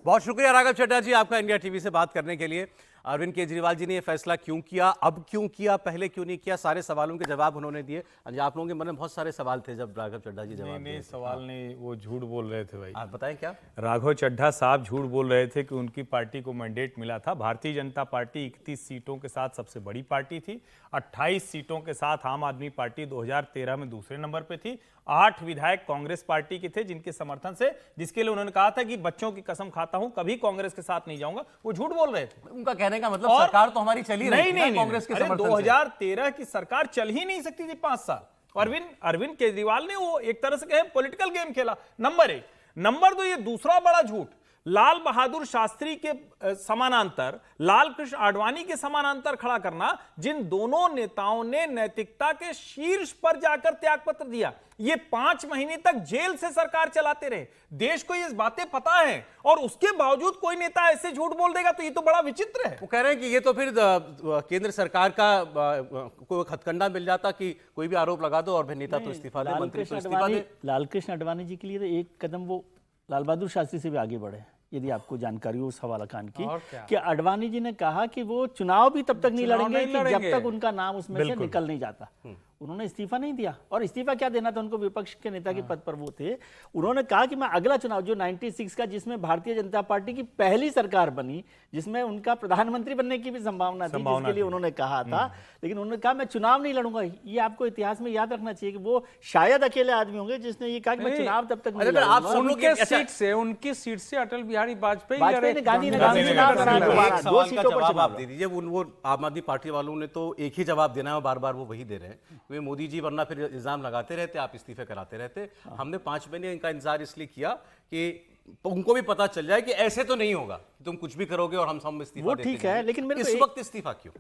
बहुत शुक्रिया राघव चड्ढा जी आपका इंडिया टीवी से बात करने के लिए। अरविंद केजरीवाल जी ने यह फैसला क्यों किया, अब क्यों किया, पहले क्यों नहीं किया, सारे सवालों के जवाब उन्होंने दिए। आप लोगों के मन में बहुत सारे सवाल थे जब राघव चड्ढा जी जवाब नहीं, सवाल नहीं, वो झूठ बोल रहे थे भाई। आप बताएं क्या? राघव चड्ढा साहब झूठ बोल रहे थे कि उनकी पार्टी को मैंडेट मिला था। भारतीय जनता पार्टी 31 सीटों के साथ सबसे बड़ी पार्टी थी। 28 सीटों के साथ आम आदमी पार्टी 2013 में दूसरे नंबर पे थी। 8 विधायक कांग्रेस पार्टी के थे जिनके समर्थन से, जिसके लिए उन्होंने कहा था कि बच्चों की कसम खाता हूं कभी कांग्रेस के साथ नहीं जाऊंगा, वो झूठ बोल रहे थे। उनका कहने का मतलब सरकार तो हमारी चली रही थी कांग्रेस के समर्थन से। 2013 की सरकार चल ही नहीं सकती थी 5 साल। अरविंद केजरीवाल ने वो एक तरह से कहे पॉलिटिकल गेम खेला, नंबर 1। नंबर 2, ये दूसरा बड़ा झूठ, लाल बहादुर शास्त्री के समानांतर लाल कृष्ण आडवाणी के समानांतर खड़ा करना, जिन दोनों नेताओं ने नैतिकता के शीर्ष पर जाकर त्यागपत्र दिया, ये 5 महीने तक जेल से सरकार चलाते रहे, देश को ये बातें पता है, और उसके बावजूद कोई नेता ऐसे झूठ बोल देगा तो ये तो बड़ा विचित्र है। वो कह रहे हैं कि ये तो फिर केंद्र सरकार का कोई हथकंडा मिल जाता कि कोई भी आरोप लगा दो और फिर नेता तो इस्तीफा दे, मंत्री तो इस्तीफा दे। लाल कृष्ण आडवाणी जी के लिए तो एक कदम वो लाल बहादुर शास्त्री से भी आगे बढ़े, यदि आपको जानकारी हो उस हवाला खान की, कि आडवाणी जी ने कहा कि वो चुनाव भी तब तक नहीं लड़ेंगे कि जब तक उनका नाम उसमें से निकल नहीं जाता। उन्होंने इस्तीफा नहीं दिया, और इस्तीफा क्या देना था उनको, विपक्ष के नेता के पद पर वो थे। उन्होंने कहा कि मैं अगला चुनाव जो 96 का, जिसमें भारतीय जनता पार्टी की पहली सरकार बनी, जिसमें उनका प्रधानमंत्री बनने की भी संभावना थी, जिसके लिए उन्होंने कहा था, लेकिन उन्होंने कहा मैं चुनाव नहीं लड़ूंगा। ये आपको इतिहास में याद रखना चाहिए कि वो शायद अकेले आदमी होंगे जिसने ये कहा कि मैं चुनाव तब तक नहीं लड़ूंगा। आप उनकी सीट से अटल बिहारी वाजपेयी ने गांधीनगर में चुनाव लड़ा, 2 सीटों पर जवाब आप दे दीजिए। वो आम आदमी पार्टी वालों ने तो एक ही जवाब देना है, बार बार वो वही दे रहे हैं, वे मोदी जी, वरना फिर इल्जाम लगाते रहते, आप इस्तीफे कराते रहते। हमने 5 महीने इनका इंतजार इसलिए किया कि उनको भी पता चल जाए कि ऐसे तो नहीं होगा, तुम कुछ भी करोगे और हम इस्तीफा देते ठीक है, लेकिन मेरे इस वक्त इस्तीफा क्यों?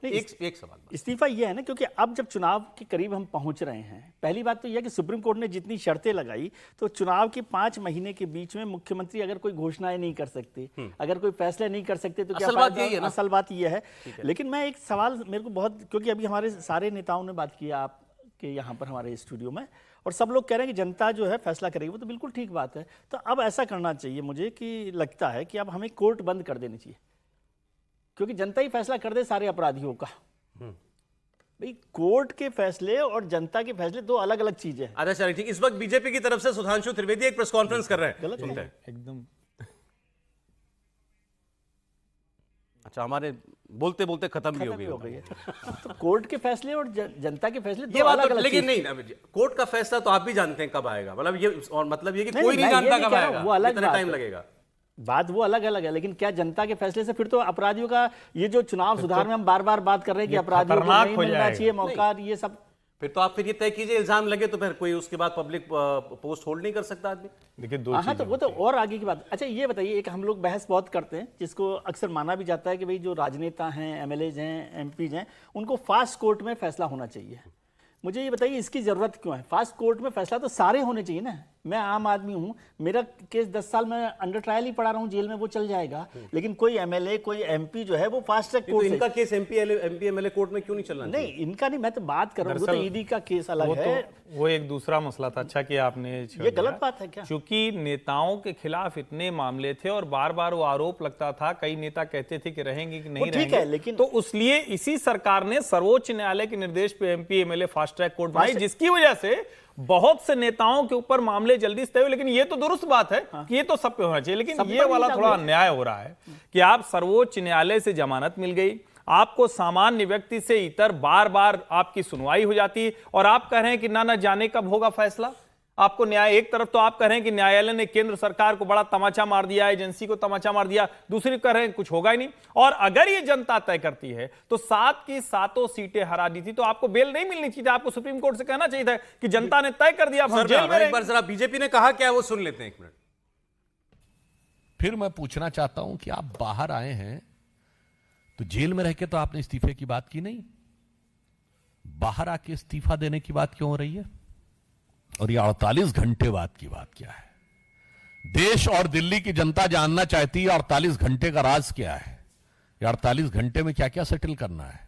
एक सवाल, इस्तीफा यह है ना, क्योंकि अब जब चुनाव के करीब हम पहुंच रहे हैं, पहली बात तो यह कि सुप्रीम कोर्ट ने जितनी शर्तें लगाई, तो चुनाव के 5 महीने के बीच में मुख्यमंत्री अगर कोई घोषणाएं नहीं कर सकते, अगर कोई फैसले नहीं कर सकते, तो क्या फायदा? असल बात यह है। लेकिन मैं एक सवाल मेरे को बहुत, क्योंकि अभी हमारे सारे नेताओं ने बात की आपके यहाँ पर हमारे स्टूडियो में, और सब लोग कह रहे हैं कि जनता जो है फैसला करेगी, वो तो बिल्कुल ठीक बात है। तो अब ऐसा करना चाहिए मुझे कि लगता है कि अब हमें कोर्ट बंद कर देनी चाहिए, क्योंकि जनता ही फैसला कर दे सारे अपराधियों का। भाई, कोर्ट के फैसले और जनता के फैसले 2 अलग अलग चीजें हैं। अच्छा चलिए ठीक। इस वक्त बीजेपी की तरफ से सुधांशु त्रिवेदी एक प्रेस कॉन्फ्रेंस कर रहे हैं। गलत है एकदम। अच्छा, हमारे बोलते बोलते खत्म भी हो गई है। तो कोर्ट के फैसले और जनता के फैसले ये बात अलग, लेकिन नहीं, कोर्ट का फैसला तो आप भी जानते हैं कब आएगा, मतलब ये, और मतलब ये कि कोई नहीं जानता कब आएगा, वो अलग टाइम लगेगा, बात वो अलग अलग है। लेकिन क्या जनता के फैसले से फिर तो अपराधियों का, ये जो चुनाव सुधार में हम बार बार बात कर रहे हैं कि अपराधियों को नहीं मिलना चाहिए मौका, ये सब, फिर तो आप फिर ये तय कीजिए, इल्जाम लगे तो फिर कोई उसके बाद पब्लिक पोस्ट होल्ड नहीं कर सकता आदमी। देखिए, हाँ, तो वो तो और आगे की बात। अच्छा, ये बताइए, एक हम लोग बहस बहुत करते हैं, जिसको अक्सर माना भी जाता है कि भाई जो राजनेता हैं, एमएलएज हैं, एमपीज हैं, उनको फास्ट कोर्ट में फैसला होना चाहिए। मुझे ये बताइए, इसकी जरूरत क्यों है? फास्ट कोर्ट में फैसला तो सारे होने चाहिए ना। मैं आम आदमी हूं, मेरा केस 10 साल में अंडर ट्रायल ही पड़ा रहा हूं, जेल में, वो चल जाएगा। लेकिन कोई एमएलए, कोई एमपी जो है वो फास्ट ट्रैक कोर्ट, इनका केस एमपी एमएलए कोर्ट में क्यों नहीं चलना? नहीं, इनका नहीं, मैं तो बात कर रहा हूं, वो तो ईडी का केस अलग है, वो एक दूसरा मसला था। अच्छा कि आपने ये गलत बात है क्या? क्योंकि नेताओं के खिलाफ इतने मामले थे और बार बार वो आरोप लगता था, कई नेता कहते थे कि रहेंगे कि नहीं रहेंगे, लेकिन तो इसलिए इसी सरकार ने सर्वोच्च न्यायालय के निर्देश पे MP MLA fast track court बनाई, जिसकी वजह से बहुत से नेताओं के ऊपर मामले जल्दी से तय हुए। लेकिन ये तो दुरुस्त बात है कि ये तो सब पे होना चाहिए, लेकिन ये वाला थोड़ा अन्याय हो रहा है कि आप सर्वोच्च न्यायालय से जमानत मिल गई, आपको सामान्य व्यक्ति से इतर बार बार आपकी सुनवाई हो जाती, और आप कह रहे हैं कि ना जाने कब होगा फैसला। आपको न्याय, एक तरफ तो आप कह रहे हैं कि न्यायालय ने केंद्र सरकार को बड़ा तमाचा मार दिया, एजेंसी को तमाचा मार दिया, दूसरी कह रहे हैं कुछ होगा ही नहीं। और अगर ये जनता तय करती है तो 7 की 7 सीटें हरा दी थी, तो आपको बेल नहीं मिलनी चाहिए, आपको सुप्रीम कोर्ट से कहना चाहिए था कि जनता ने तय कर दिया, हम जेल में। एक बार जरा बीजेपी ने कहा क्या, वो सुन लेते हैं 1 मिनट। फिर मैं पूछना चाहता हूं कि आप बाहर आए हैं तो जेल में रह के तो आपने इस्तीफे की बात की नहीं, बाहर आके इस्तीफा देने की बात क्यों हो रही है? और ये 48 घंटे बाद की बात क्या है? देश और दिल्ली की जनता जानना चाहती है 48 घंटे का राज क्या है, ये 48 घंटे में क्या क्या सेटल करना है।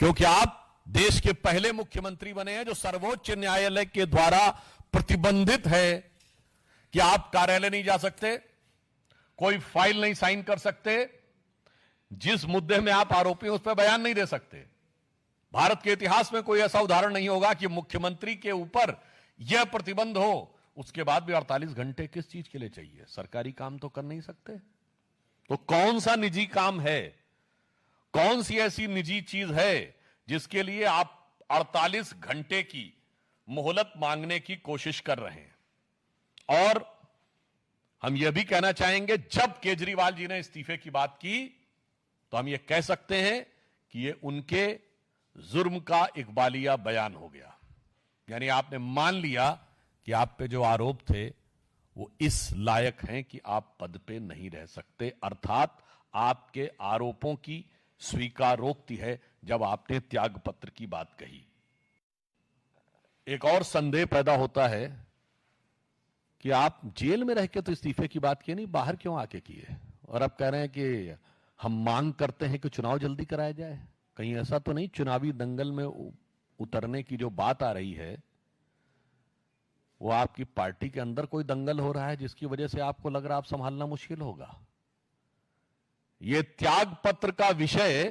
क्योंकि आप देश के पहले मुख्यमंत्री बने हैं जो सर्वोच्च न्यायालय के द्वारा प्रतिबंधित है कि आप कार्यालय नहीं जा सकते, कोई फाइल नहीं साइन कर सकते, जिस मुद्दे में आप आरोपी हैं उस पर बयान नहीं दे सकते। भारत के इतिहास में कोई ऐसा उदाहरण नहीं होगा कि मुख्यमंत्री के ऊपर यह प्रतिबंध हो, उसके बाद भी 48 घंटे किस चीज के लिए चाहिए? सरकारी काम तो कर नहीं सकते, तो कौन सा निजी काम है, कौन सी ऐसी निजी चीज है जिसके लिए आप 48 घंटे की मोहलत मांगने की कोशिश कर रहे हैं? और हम यह भी कहना चाहेंगे, जब केजरीवाल जी ने इस्तीफे की बात की तो हम यह कह सकते हैं कि यह उनके जुर्म का इकबालिया बयान हो गया। यानी आपने मान लिया कि आप पे जो आरोप थे वो इस लायक हैं कि आप पद पे नहीं रह सकते, अर्थात आपके आरोपों की स्वीकारोक्ति है जब आपने त्याग पत्र की बात कही। एक और संदेह पैदा होता है कि आप जेल में रह के तो इस्तीफे की बात किए नहीं, बाहर क्यों आके किए, और अब कह रहे हैं कि हम मांग करते हैं कि चुनाव जल्दी कराया जाए। कहीं ऐसा तो नहीं चुनावी दंगल में उतरने की जो बात आ रही है वो आपकी पार्टी के अंदर कोई दंगल हो रहा है जिसकी वजह से आपको लग रहा है आप संभालना मुश्किल होगा? ये त्याग पत्र का विषय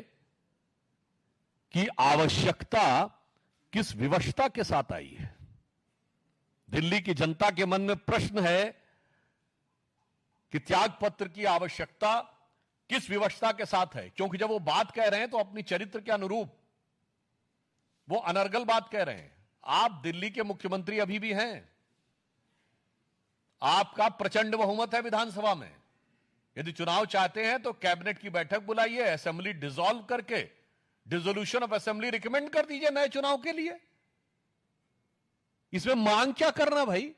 की आवश्यकता किस विवशता के साथ आई है? दिल्ली की जनता के मन में प्रश्न है कि त्याग पत्र की आवश्यकता किस विवशता के साथ है, क्योंकि जब वो बात कह रहे हैं तो अपनी चरित्र के अनुरूप वो अनर्गल बात कह रहे हैं। आप दिल्ली के मुख्यमंत्री अभी भी हैं, आपका प्रचंड बहुमत है विधानसभा में। यदि चुनाव चाहते हैं तो कैबिनेट की बैठक बुलाइए, असेंबली डिसॉल्व करके डिसोल्यूशन ऑफ असेंबली रिकमेंड कर दीजिए नए चुनाव के लिए। इसमें मांग क्या करना भाई?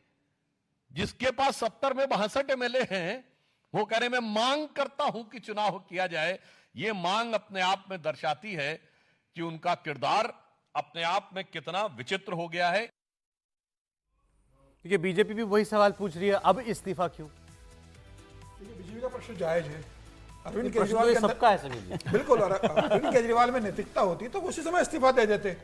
जिसके पास 70 में 62 एमएलए हैं वो कह रहे मैं मांग करता हूं कि चुनाव किया जाए। यह मांग अपने आप में दर्शाती है कि उनका किरदार अपने आप में कितना विचित्र हो गया है। देखिए बीजेपी भी वही सवाल पूछ रही है, अब इस्तीफा क्यों? बीजेपी का प्रश्न जायज है। अरविंद प्रश्न केजरीवाल तो के अंदर सबका है समीर जी। बिल्कुल, अरविंद केजरीवाल में नैतिकता होती तो उसी समय इस्तीफा दे देते।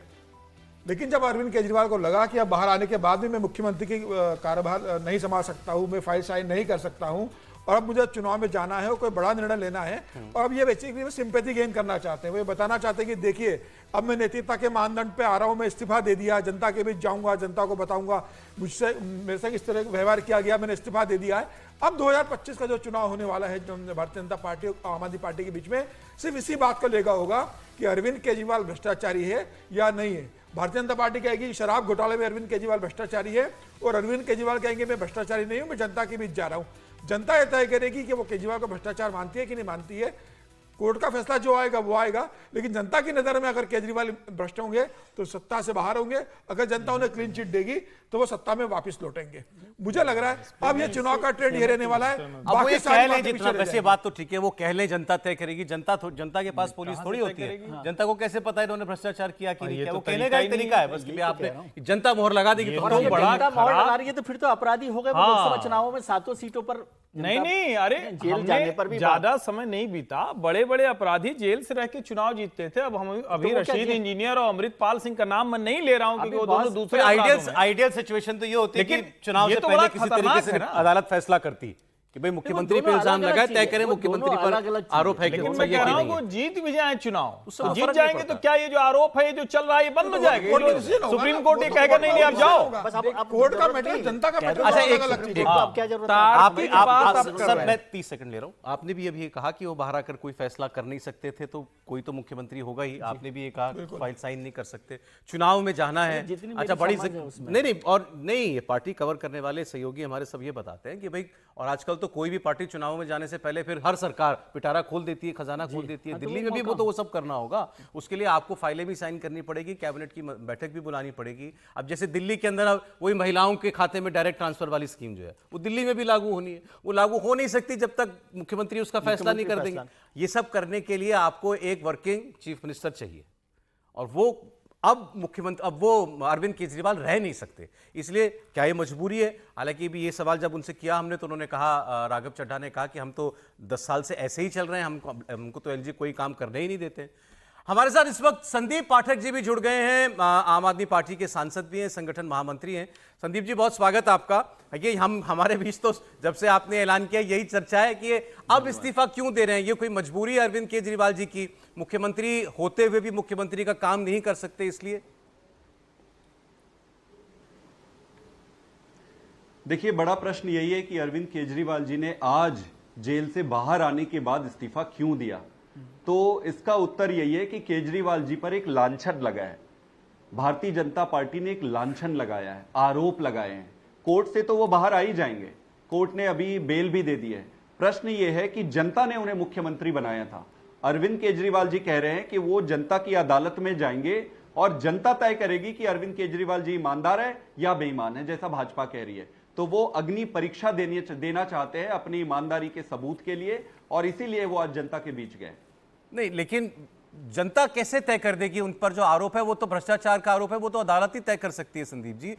लेकिन जब अरविंद केजरीवाल को लगा कि अब बाहर आने के बाद भी मैं मुख्यमंत्री की कार्यभार नहीं संभाल सकता हूं, मैं फाइल साइन नहीं कर सकता हूं, और अब मुझे चुनाव में जाना है और कोई बड़ा निर्णय लेना है, और अब ये बेसिकली सिंपैथी गेन करना चाहते हैं। वो ये बताना चाहते हैं कि देखिए अब मैं नैतिकता के मानदंड पे आ रहा हूं, मैं इस्तीफा दे दिया, जनता के बीच जाऊंगा, जनता को बताऊंगा मुझसे मेरे से किस तरह व्यवहार किया गया, मैंने इस्तीफा दे दिया है। अब 2025 का जो चुनाव होने वाला है भारतीय जनता पार्टी और आम आदमी पार्टी के बीच में, सिर्फ इसी बात को लेगा होगा कि अरविंद केजरीवाल भ्रष्टाचारी है या नहीं है। भारतीय जनता पार्टी कहेगी कि शराब घोटाले में अरविंद केजरीवाल भ्रष्टाचारी है, और अरविंद केजरीवाल कहेंगे मैं भ्रष्टाचारी नहीं हूं, मैं जनता के बीच जा रहा हूं। जनता यह तय करेगी कि वो केजरीवाल को भ्रष्टाचार मानती है कि नहीं मानती है। कोर्ट का फैसला जो आएगा वो आएगा, लेकिन जनता की नजर में अगर केजरीवाल भ्रष्ट होंगे तो सत्ता से बाहर होंगे, अगर जनता उन्हें क्लीन चिट देगी तो वो सत्ता में वापस लौटेंगे। मुझे लग रहा है अब ये चुनाव का ट्रेंड ये रहने वाला है। अब वो ये कह लें जितना, वैसे बात तो ठीक है, वो कह लें जनता तय करेगी। जनता के पास पुलिस थोड़ी होती है, जनता को कैसे पता है इन्होंने भ्रष्टाचार किया कि नहीं किया? वो कहने का ही तरीका है बस कि आपने जनता मोहर लगा देगी तो जनता मोहर लगा रही है तो फिर तो अपराधी हो गए लोकसभा चुनावों में 7 सीटों पर। नहीं, अरे जेल जाने पर भी ज्यादा समय नहीं बीता, बड़े बड़े अपराधी जेल से रह के चुनाव जीतते थे। अब हम अभी रशीद इंजीनियर और अमृतपाल सिंह का नाम मैं नहीं ले रहा हूं क्योंकि वो दोनों दूसरे आइडियल सिचुएशन तो ये होती है कि चुनाव से पहले किसी तरीके से अदालत फैसला करती कि भाई मुख्यमंत्री पे इल्जाम लगाए, तय करें मुख्यमंत्री पर आरोप है कि लेकिन मैं कह रहा हूं वो जीत भी जाए चुनाव, जीत जाएंगे तो क्या ये जो आरोप है, ये जो चल रहा है, ये बंद हो जाएगा। सुप्रीम कोर्ट ये कहेगा नहीं आप जाओ। कोर्ट का मैटर, जनता का मैटर। अच्छा एक क्या जरूरत है? सर मैं 30 सेकंड ले रहा हूं। आपने भी अभी कहा कि वो बाहर आकर कोई फैसला कर नहीं सकते थे, तो कोई तो मुख्यमंत्री होगा ही। आपने भी ये कहा फाइल साइन नहीं कर सकते, चुनाव में जाना है। अच्छा बड़ी नहीं और नहीं, ये पार्टी कवर करने वाले सहयोगी हमारे सब ये बताते हैं कि भाई, और आजकल तो कोई भी पार्टी चुनाव में जाने से पहले फिर हर सरकार पिटारा खोल देती है, खजाना खोल देती है। दिल्ली में भी वो सब करना होगा, उसके लिए आपको फाइलें भी साइन करनी पड़ेगी, कैबिनेट की बैठक भी बुलानी पड़ेगी। अब जैसे दिल्ली के अंदर वही महिलाओं के खाते में डायरेक्ट ट्रांसफर वाली स्कीम जो है वो दिल्ली में भी लागू होनी है, वो लागू हो नहीं सकती जब तक मुख्यमंत्री उसका फैसला नहीं कर देंगे। ये सब करने के लिए आपको एक वर्किंग चीफ मिनिस्टर चाहिए, और वो अब वो अरविंद केजरीवाल रह नहीं सकते। इसलिए क्या ये मजबूरी है? हालांकि भी ये सवाल जब उनसे किया हमने तो उन्होंने कहा, राघव चड्ढा ने कहा कि हम तो 10 साल से ऐसे ही चल रहे हैं, हमको तो एलजी कोई काम करने ही नहीं देते। हमारे साथ इस वक्त संदीप पाठक जी भी जुड़ गए हैं, आम आदमी पार्टी के सांसद भी हैं, संगठन महामंत्री हैं। संदीप जी बहुत स्वागत है आपका। ये हमारे बीच तो जब से आपने ऐलान किया यही चर्चा है कि अब इस्तीफा क्यों दे रहे हैं, ये कोई मजबूरी है अरविंद केजरीवाल जी की? मुख्यमंत्री होते हुए भी मुख्यमंत्री का काम नहीं कर सकते इसलिए? देखिए बड़ा प्रश्न यही है कि अरविंद केजरीवाल जी ने आज जेल से बाहर आने के बाद इस्तीफा क्यों दिया। तो इसका उत्तर यही है कि केजरीवाल जी पर एक लांछन लगा है, भारतीय जनता पार्टी ने एक लांछन लगाया है, आरोप लगाए हैं। कोर्ट से तो वो बाहर आ ही जाएंगे, कोर्ट ने अभी बेल भी दे दी है। प्रश्न ये है कि जनता ने उन्हें मुख्यमंत्री बनाया था। अरविंद केजरीवाल जी कह रहे हैं कि वो जनता की अदालत में जाएंगे और जनता तय करेगी कि अरविंद केजरीवाल जी ईमानदार है या बेईमान है, जैसा भाजपा कह रही है। तो वो अग्नि परीक्षा देना चाहते हैं अपनी ईमानदारी के सबूत के लिए, और इसीलिए वो आज जनता के बीच गए। नहीं, लेकिन जनता कैसे तय कर देगी? उन पर जो आरोप है वो तो भ्रष्टाचार का आरोप है, वो तो अदालत ही तय कर सकती है संदीप जी।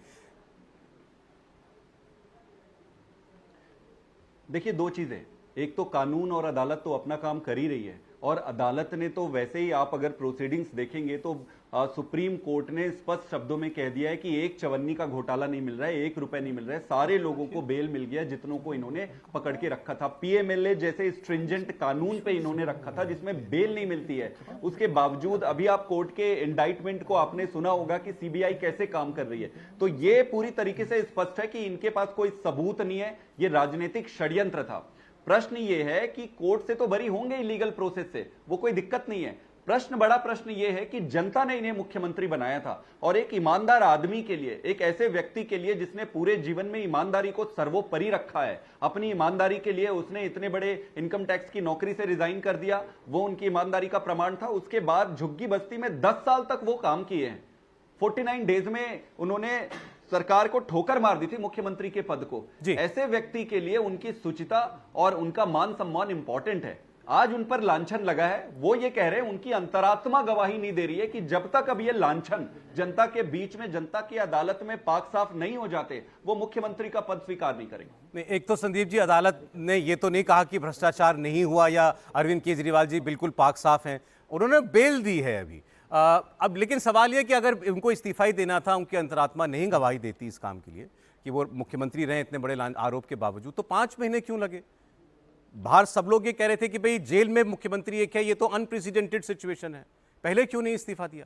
देखिए, दो चीजें, एक तो कानून और अदालत तो अपना काम कर ही रही है, और अदालत ने तो वैसे ही, आप अगर प्रोसीडिंग्स देखेंगे तो सुप्रीम कोर्ट ने स्पष्ट शब्दों में कह दिया है कि 1 चवन्नी का घोटाला नहीं मिल रहा है, 1 रुपए नहीं मिल रहा है, सारे लोगों को बेल मिल गया जितनों को इन्होंने पकड़ के रखा था। पीएमएलए जैसे स्ट्रिंजेंट कानून पे इन्होंने रखा था जिसमें बेल नहीं मिलती है, उसके बावजूद अभी आप कोर्ट के इंडाइटमेंट को आपने सुना होगा कि सीबीआई कैसे काम कर रही है। तो ये पूरी तरीके से स्पष्ट है कि इनके पास कोई सबूत नहीं है, ये राजनीतिक षड्यंत्र था। प्रश्न ये है कि कोर्ट से तो बरी होंगे इलीगल प्रोसेस से, वो कोई दिक्कत नहीं है। बड़ा प्रश्न यह है कि जनता ने इन्हें मुख्यमंत्री बनाया था, और एक ईमानदार आदमी के लिए, एक ऐसे व्यक्ति के लिए जिसने पूरे जीवन में ईमानदारी को सर्वोपरि रखा है, अपनी ईमानदारी के लिए उसने इतने बड़े इनकम टैक्स की नौकरी से रिजाइन कर दिया, वो उनकी ईमानदारी का प्रमाण था। उसके बाद झुग्गी बस्ती में 10 साल तक वो काम किए हैं। 49 डेज में उन्होंने सरकार को ठोकर मार दी थी मुख्यमंत्री के पद को। ऐसे व्यक्ति के लिए उनकी शुचिता और उनका मान सम्मान इंपॉर्टेंट है। आज उन पर लांछन लगा है, वो ये कह रहे हैं, उनकी अंतरात्मा गवाही नहीं दे रही है कि जब तक अब ये लांछन जनता के बीच में, जनता की अदालत में पाक साफ नहीं हो जाते, वो मुख्यमंत्री का पद स्वीकार नहीं करेंगे। एक तो संदीप जी, अदालत ने ये तो नहीं कहा कि भ्रष्टाचार नहीं हुआ या अरविंद केजरीवाल जी बिल्कुल पाक साफ हैं, उन्होंने बेल दी है अभी। अब लेकिन सवाल यह कि अगर उनको इस्तीफा ही देना था, उनकी अंतरात्मा नहीं गवाही देती इस काम के लिए कि वो मुख्यमंत्री रहे इतने बड़े आरोप के बावजूद, तो 5 महीने क्यों लगे? बाहर सब लोग ये कह रहे थे कि भाई जेल में मुख्यमंत्री एक है, ये तो अनप्रेसिडेंटेड सिचुएशन है, पहले क्यों नहीं इस्तीफा दिया?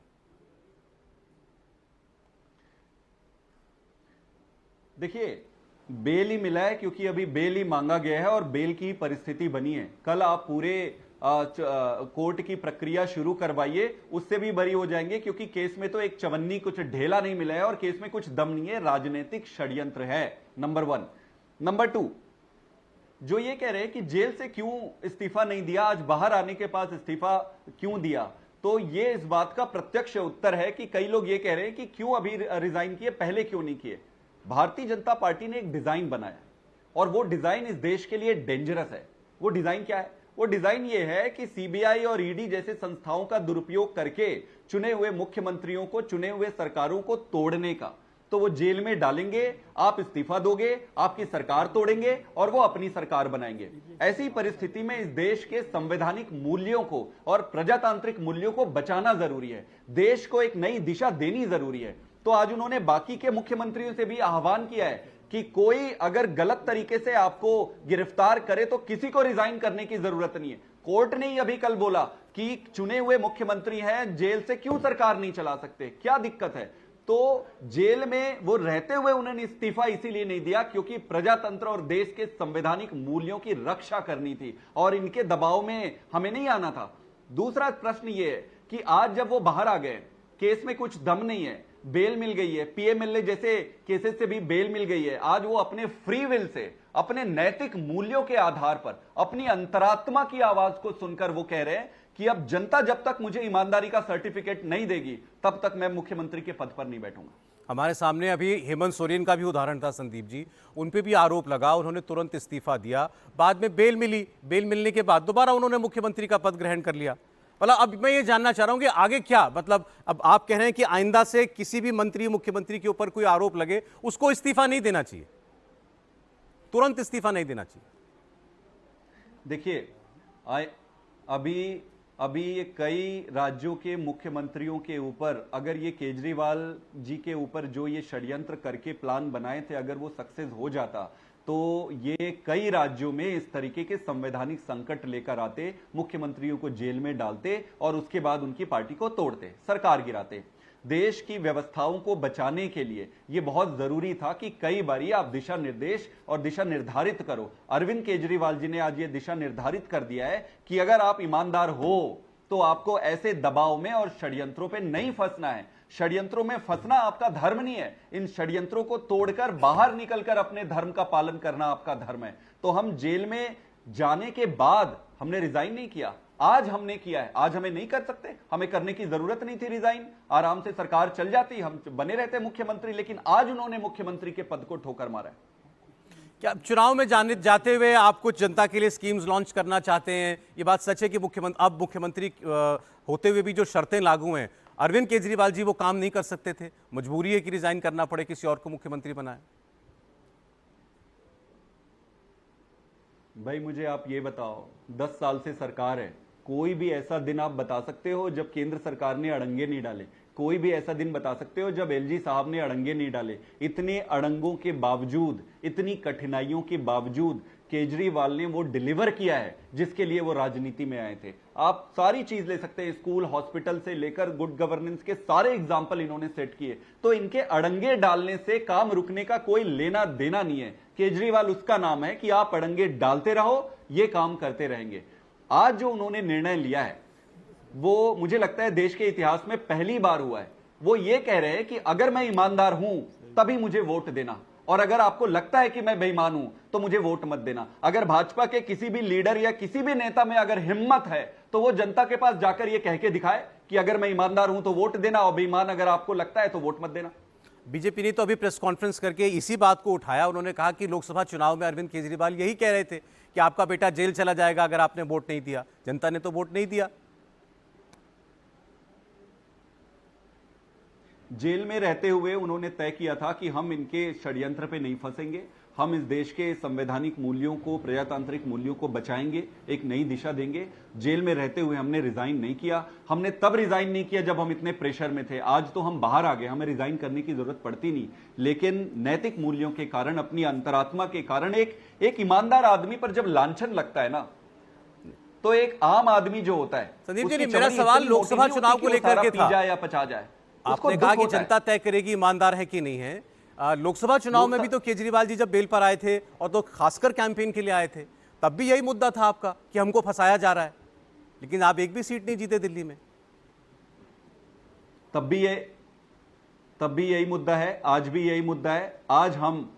देखिए, बेल ही मिला है क्योंकि अभी बेल ही मांगा गया है और बेल की परिस्थिति बनी है। कल आप पूरे कोर्ट की प्रक्रिया शुरू करवाइए, उससे भी बरी हो जाएंगे, क्योंकि केस में तो एक चवन्नी, कुछ ढेला नहीं मिला है और केस में कुछ दम नहीं है, राजनीतिक षड्यंत्र है, नंबर 1। नंबर 2, जो ये कह रहे हैं कि जेल से क्यों इस्तीफा नहीं दिया, आज बाहर आने के पास इस्तीफा क्यों दिया, तो ये इस बात का प्रत्यक्ष उत्तर है कि कई लोग ये कह रहे हैं कि क्यों अभी रिजाइन किए, पहले क्यों नहीं किए। भारतीय जनता पार्टी ने एक डिजाइन बनाया और वो डिजाइन इस देश के लिए डेंजरस है। वो डिजाइन क्या है? वो डिजाइन ये है कि सीबीआई और ईडी जैसे संस्थाओं का दुरुपयोग करके चुने हुए मुख्यमंत्रियों को, चुने हुए सरकारों को तोड़ने का। तो वो जेल में डालेंगे, आप इस्तीफा दोगे, आपकी सरकार तोड़ेंगे और वो अपनी सरकार बनाएंगे। ऐसी परिस्थिति में इस देश के संवैधानिक मूल्यों को और प्रजातांत्रिक मूल्यों को बचाना जरूरी है, देश को एक नई दिशा देनी जरूरी है। तो आज उन्होंने बाकी के मुख्यमंत्रियों से भी आह्वान किया है कि कोई अगर गलत तरीके से आपको गिरफ्तार करे तो किसी को रिजाइन करने की जरूरत नहीं है। कोर्ट ने ही अभी कल बोला कि चुने हुए मुख्यमंत्री हैं, जेल से क्यों सरकार नहीं चला सकते, क्या दिक्कत है? तो जेल में वो रहते हुए उन्होंने इस्तीफा इसीलिए नहीं दिया क्योंकि प्रजातंत्र और देश के संवैधानिक मूल्यों की रक्षा करनी थी और इनके दबाव में हमें नहीं आना था। दूसरा प्रश्न ये है कि आज जब वो बाहर आ गए, केस में कुछ दम नहीं है, बेल मिल गई है, पीएमएलए जैसे केसेस से भी बेल मिल गई है, आज वो अपने फ्री विल से, अपने नैतिक मूल्यों के आधार पर, अपनी अंतरात्मा की आवाज को सुनकर वो कह रहे हैं कि अब जनता जब तक मुझे ईमानदारी का सर्टिफिकेट नहीं देगी तब तक मैं मुख्यमंत्री के पद पर नहीं बैठूंगा। हमारे सामने अभी हेमंत सोरेन का भी उदाहरण था संदीप जी, उन पे भी आरोप लगा, उन्होंने तुरंत इस्तीफा दिया, बाद में बेल मिली, बेल मिलने के बाद दोबारा उन्होंने मुख्यमंत्री का पद ग्रहण कर लिया। मतलब अब मैं ये जानना चाह रहा हूं कि आगे क्या, मतलब अब आप कह रहे हैं कि आइंदा से किसी भी मंत्री, मुख्यमंत्री के ऊपर कोई आरोप लगे उसको इस्तीफा नहीं देना चाहिए, तुरंत इस्तीफा नहीं देना चाहिए। देखिए, अभी ये कई राज्यों के मुख्यमंत्रियों के ऊपर, अगर ये केजरीवाल जी के ऊपर जो ये षड्यंत्र करके प्लान बनाए थे, अगर वो सक्सेस हो जाता तो ये कई राज्यों में इस तरीके के संवैधानिक संकट लेकर आते, मुख्यमंत्रियों को जेल में डालते और उसके बाद उनकी पार्टी को तोड़ते, सरकार गिराते। देश की व्यवस्थाओं को बचाने के लिए यह बहुत जरूरी था कि कई बारी आप दिशा निर्देश और दिशा निर्धारित करो। अरविंद केजरीवाल जी ने आज ये दिशा निर्धारित कर दिया है कि अगर आप ईमानदार हो तो आपको ऐसे दबाव में और षड्यंत्रों पे नहीं फंसना है। षड्यंत्रों में फंसना आपका धर्म नहीं है, इन षड्यंत्रों को तोड़कर बाहर निकलकर अपने धर्म का पालन करना आपका धर्म है। तो हम जेल में जाने के बाद हमने रिजाइन नहीं किया, आज हमने किया है, आज हमें नहीं कर सकते, हमें करने की जरूरत नहीं थी रिजाइन, आराम से सरकार चल जाती, हम बने रहते मुख्यमंत्री, लेकिन आज उन्होंने मुख्यमंत्री के पद को ठोकर मारा है। क्या चुनाव में जाते हुए आप कुछ जनता के लिए स्कीम्स लॉन्च करना चाहते हैं? ये बात सच है कि अब मुख्यमंत्री होते हुए भी जो शर्तें लागू हैं, अरविंद केजरीवाल जी वो काम नहीं कर सकते थे, मजबूरी है कि रिजाइन करना पड़े, किसी और को मुख्यमंत्री बनाए? भाई मुझे आप ये बताओ, 10 साल से सरकार है, कोई भी ऐसा दिन आप बता सकते हो जब केंद्र सरकार ने अड़ंगे नहीं डाले? कोई भी ऐसा दिन बता सकते हो जब एलजी साहब ने अड़ंगे नहीं डाले? इतने अड़ंगों के बावजूद, इतनी कठिनाइयों के बावजूद केजरीवाल ने वो डिलीवर किया है जिसके लिए वो राजनीति में आए थे। आप सारी चीज ले सकते हैं, स्कूल, हॉस्पिटल से लेकर गुड गवर्नेंस के सारे एग्जाम्पल इन्होंने सेट किए। तो इनके अड़ंगे डालने से काम रुकने का कोई लेना देना नहीं है। केजरीवाल उसका नाम है कि आप अड़ंगे डालते रहो, ये काम करते रहेंगे। आज जो उन्होंने निर्णय लिया है वो मुझे लगता है देश के इतिहास में पहली बार हुआ है। वो ये कह रहे हैं कि अगर मैं ईमानदार हूं तभी मुझे वोट देना, और अगर आपको लगता है कि मैं बेईमान हूं तो मुझे वोट मत देना। अगर भाजपा के किसी भी लीडर या किसी भी नेता में अगर हिम्मत है तो वो जनता के पास जाकर ये कह के दिखाए कि अगर मैं ईमानदार हूं तो वोट देना, और बेईमान अगर आपको लगता है तो वोट मत देना। बीजेपी ने तो अभी प्रेस कॉन्फ्रेंस करके इसी बात को उठाया। उन्होंने कहा कि लोकसभा चुनाव में अरविंद केजरीवाल यही कह रहे थे कि आपका बेटा जेल चला जाएगा अगर आपने वोट नहीं दिया। जनता ने तो वोट नहीं दिया। जेल में रहते हुए उन्होंने तय किया था कि हम इनके षड्यंत्र पे नहीं फंसेंगे, हम इस देश के संवैधानिक मूल्यों को, प्रजातांत्रिक मूल्यों को बचाएंगे, एक नई दिशा देंगे। जेल में रहते हुए हमने रिजाइन नहीं किया। हमने तब रिजाइन नहीं किया जब हम इतने प्रेशर में थे। आज तो हम बाहर आ गए, हमें रिजाइन करने की जरूरत पड़ती नहीं, लेकिन नैतिक मूल्यों के कारण, अपनी अंतरात्मा के कारण, एक ईमानदार आदमी पर जब लांछन लगता है ना, तो एक आम आदमी जो होता है, संदीप जी, मेरा सवाल लोकसभा चुनाव को लेकर के था, या पचा जाए। आपने कहा कि जनता तय करेगी ईमानदार है कि नहीं है। लोकसभा चुनाव में भी तो केजरीवाल जी जब बेल पर आए थे, और तो खासकर कैंपेन के लिए आए थे, तब भी यही मुद्दा था आपका कि हमको फंसाया जा रहा है, लेकिन आप एक भी सीट नहीं जीते दिल्ली में। तब भी यही मुद्दा है, आज भी यही मुद्दा है। आज हम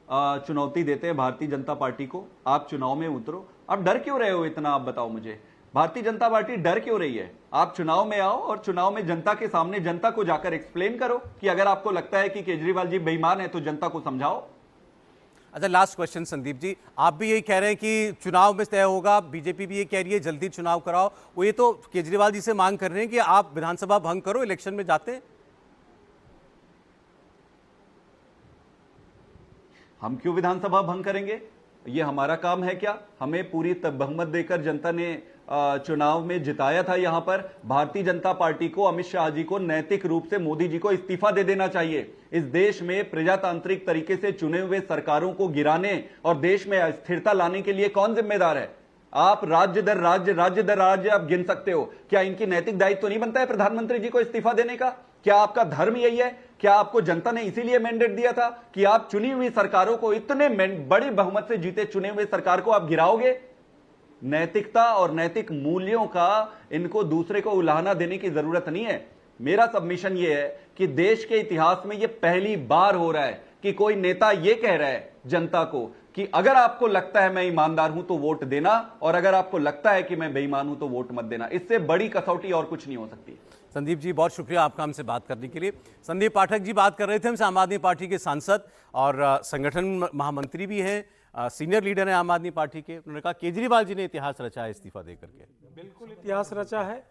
चुनौती देते हैं भारतीय जनता पार्टी को, आप चुनाव में उतरो। आप डर क्यों रहे हो इतना, आप बताओ मुझे। भारतीय जनता पार्टी डर क्यों रही है? आप चुनाव में आओ और चुनाव में जनता के सामने जनता को जाकर एक्सप्लेन करो कि अगर आपको लगता है कि केजरीवाल जी बेईमान है तो जनता को समझाओ। अच्छा, लास्ट क्वेश्चन संदीप जी, आप भी यही कह रहे हैं कि चुनाव में तय होगा, बीजेपी भी ये कह रही है जल्दी चुनाव कराओ। वो ये तो केजरीवाल जी से मांग कर रहे हैं कि आप विधानसभा भंग करो, इलेक्शन में जाते हैं। हम क्यों विधानसभा भंग करेंगे? ये हमारा काम है क्या? हमें पूरी बहुमत देकर जनता ने चुनाव में जिताया था। यहां पर भारतीय जनता पार्टी को, अमित शाह जी को नैतिक रूप से मोदी जी को इस्तीफा दे देना चाहिए। इस देश में प्रजातांत्रिक तरीके से चुने हुए सरकारों को गिराने और देश में अस्थिरता लाने के लिए कौन जिम्मेदार है? आप राज्य दर राज्य आप गिन सकते हो। क्या इनकी नैतिक दायित्व तो नहीं बनता है प्रधानमंत्री जी को इस्तीफा देने का? क्या आपका धर्म यही है? क्या आपको जनता ने इसीलिए मैंडेट दिया था कि आप चुनी हुई सरकारों को, इतने बड़ी बहुमत से जीते चुने हुए सरकार को आप गिराओगे? नैतिकता और नैतिक मूल्यों का इनको दूसरे को उलाहना देने की जरूरत नहीं है। मेरा सबमिशन यह है कि देश के इतिहास में यह पहली बार हो रहा है कि कोई नेता यह कह रहा है जनता को कि अगर आपको लगता है मैं ईमानदार हूं तो वोट देना, और अगर आपको लगता है कि मैं बेईमान हूं तो वोट मत देना। इससे बड़ी कसौटी और कुछ नहीं हो सकती। संदीप जी, बहुत शुक्रिया आपका हमसे बात करने के लिए। संदीप पाठक जी बात कर रहे थे हमसे, आम आदमी पार्टी के सांसद और संगठन महामंत्री भी हैं, सीनियर लीडर हैं आम आदमी पार्टी के। उन्होंने कहा केजरीवाल जी ने इतिहास रचा है इस्तीफा देकर के। बिल्कुल इतिहास रचा है,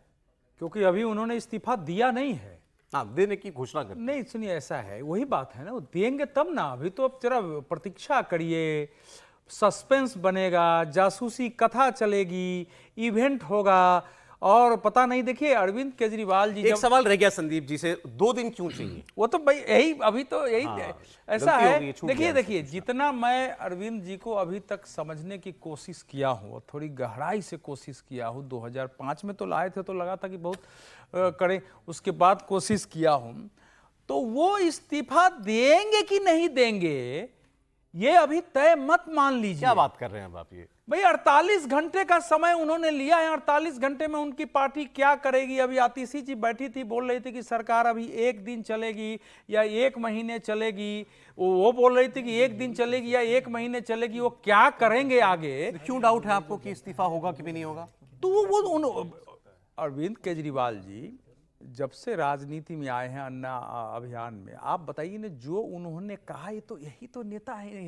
क्योंकि अभी उन्होंने इस्तीफा दिया नहीं है। हाँ, देने की घोषणा कर नहीं, सुनिए, ऐसा है, वही बात है ना, वो देंगे तब ना। अभी तो अब जरा प्रतीक्षा करिए, सस्पेंस बनेगा, जासूसी कथा चलेगी, इवेंट होगा, और पता नहीं। देखिए, अरविंद केजरीवाल जी, एक सवाल रह गया संदीप जी से, 2 दिन क्यों चाहिए? वो तो भाई यही, अभी तो यही ऐसा है। देखिए, अच्छा। जितना मैं अरविंद जी को अभी तक समझने की कोशिश किया हूँ, थोड़ी गहराई से कोशिश किया हूँ, 2005 में तो लाए थे तो लगा था कि बहुत करें, उसके बाद कोशिश किया हूँ, तो वो इस्तीफा देंगे कि नहीं देंगे ये अभी तय मत मान लीजिए। क्या बात कर रहे हैं अब आप? ये भाई 48 घंटे का समय उन्होंने लिया है, 48 घंटे में उनकी पार्टी क्या करेगी? अभी आतिशी जी बैठी थी, बोल रही थी कि सरकार अभी 1 दिन चलेगी या 1 महीने चलेगी। वो बोल रही थी कि 1 दिन चलेगी या 1 महीने चलेगी। वो क्या करेंगे आगे? क्यों डाउट है आपको कि इस्तीफा होगा कि भी नहीं होगा? तो वो अरविंद केजरीवाल जी जब से राजनीति में आए हैं अन्ना अभियान में, आप बताइए ना, जो उन्होंने कहा, ये तो यही तो नेता है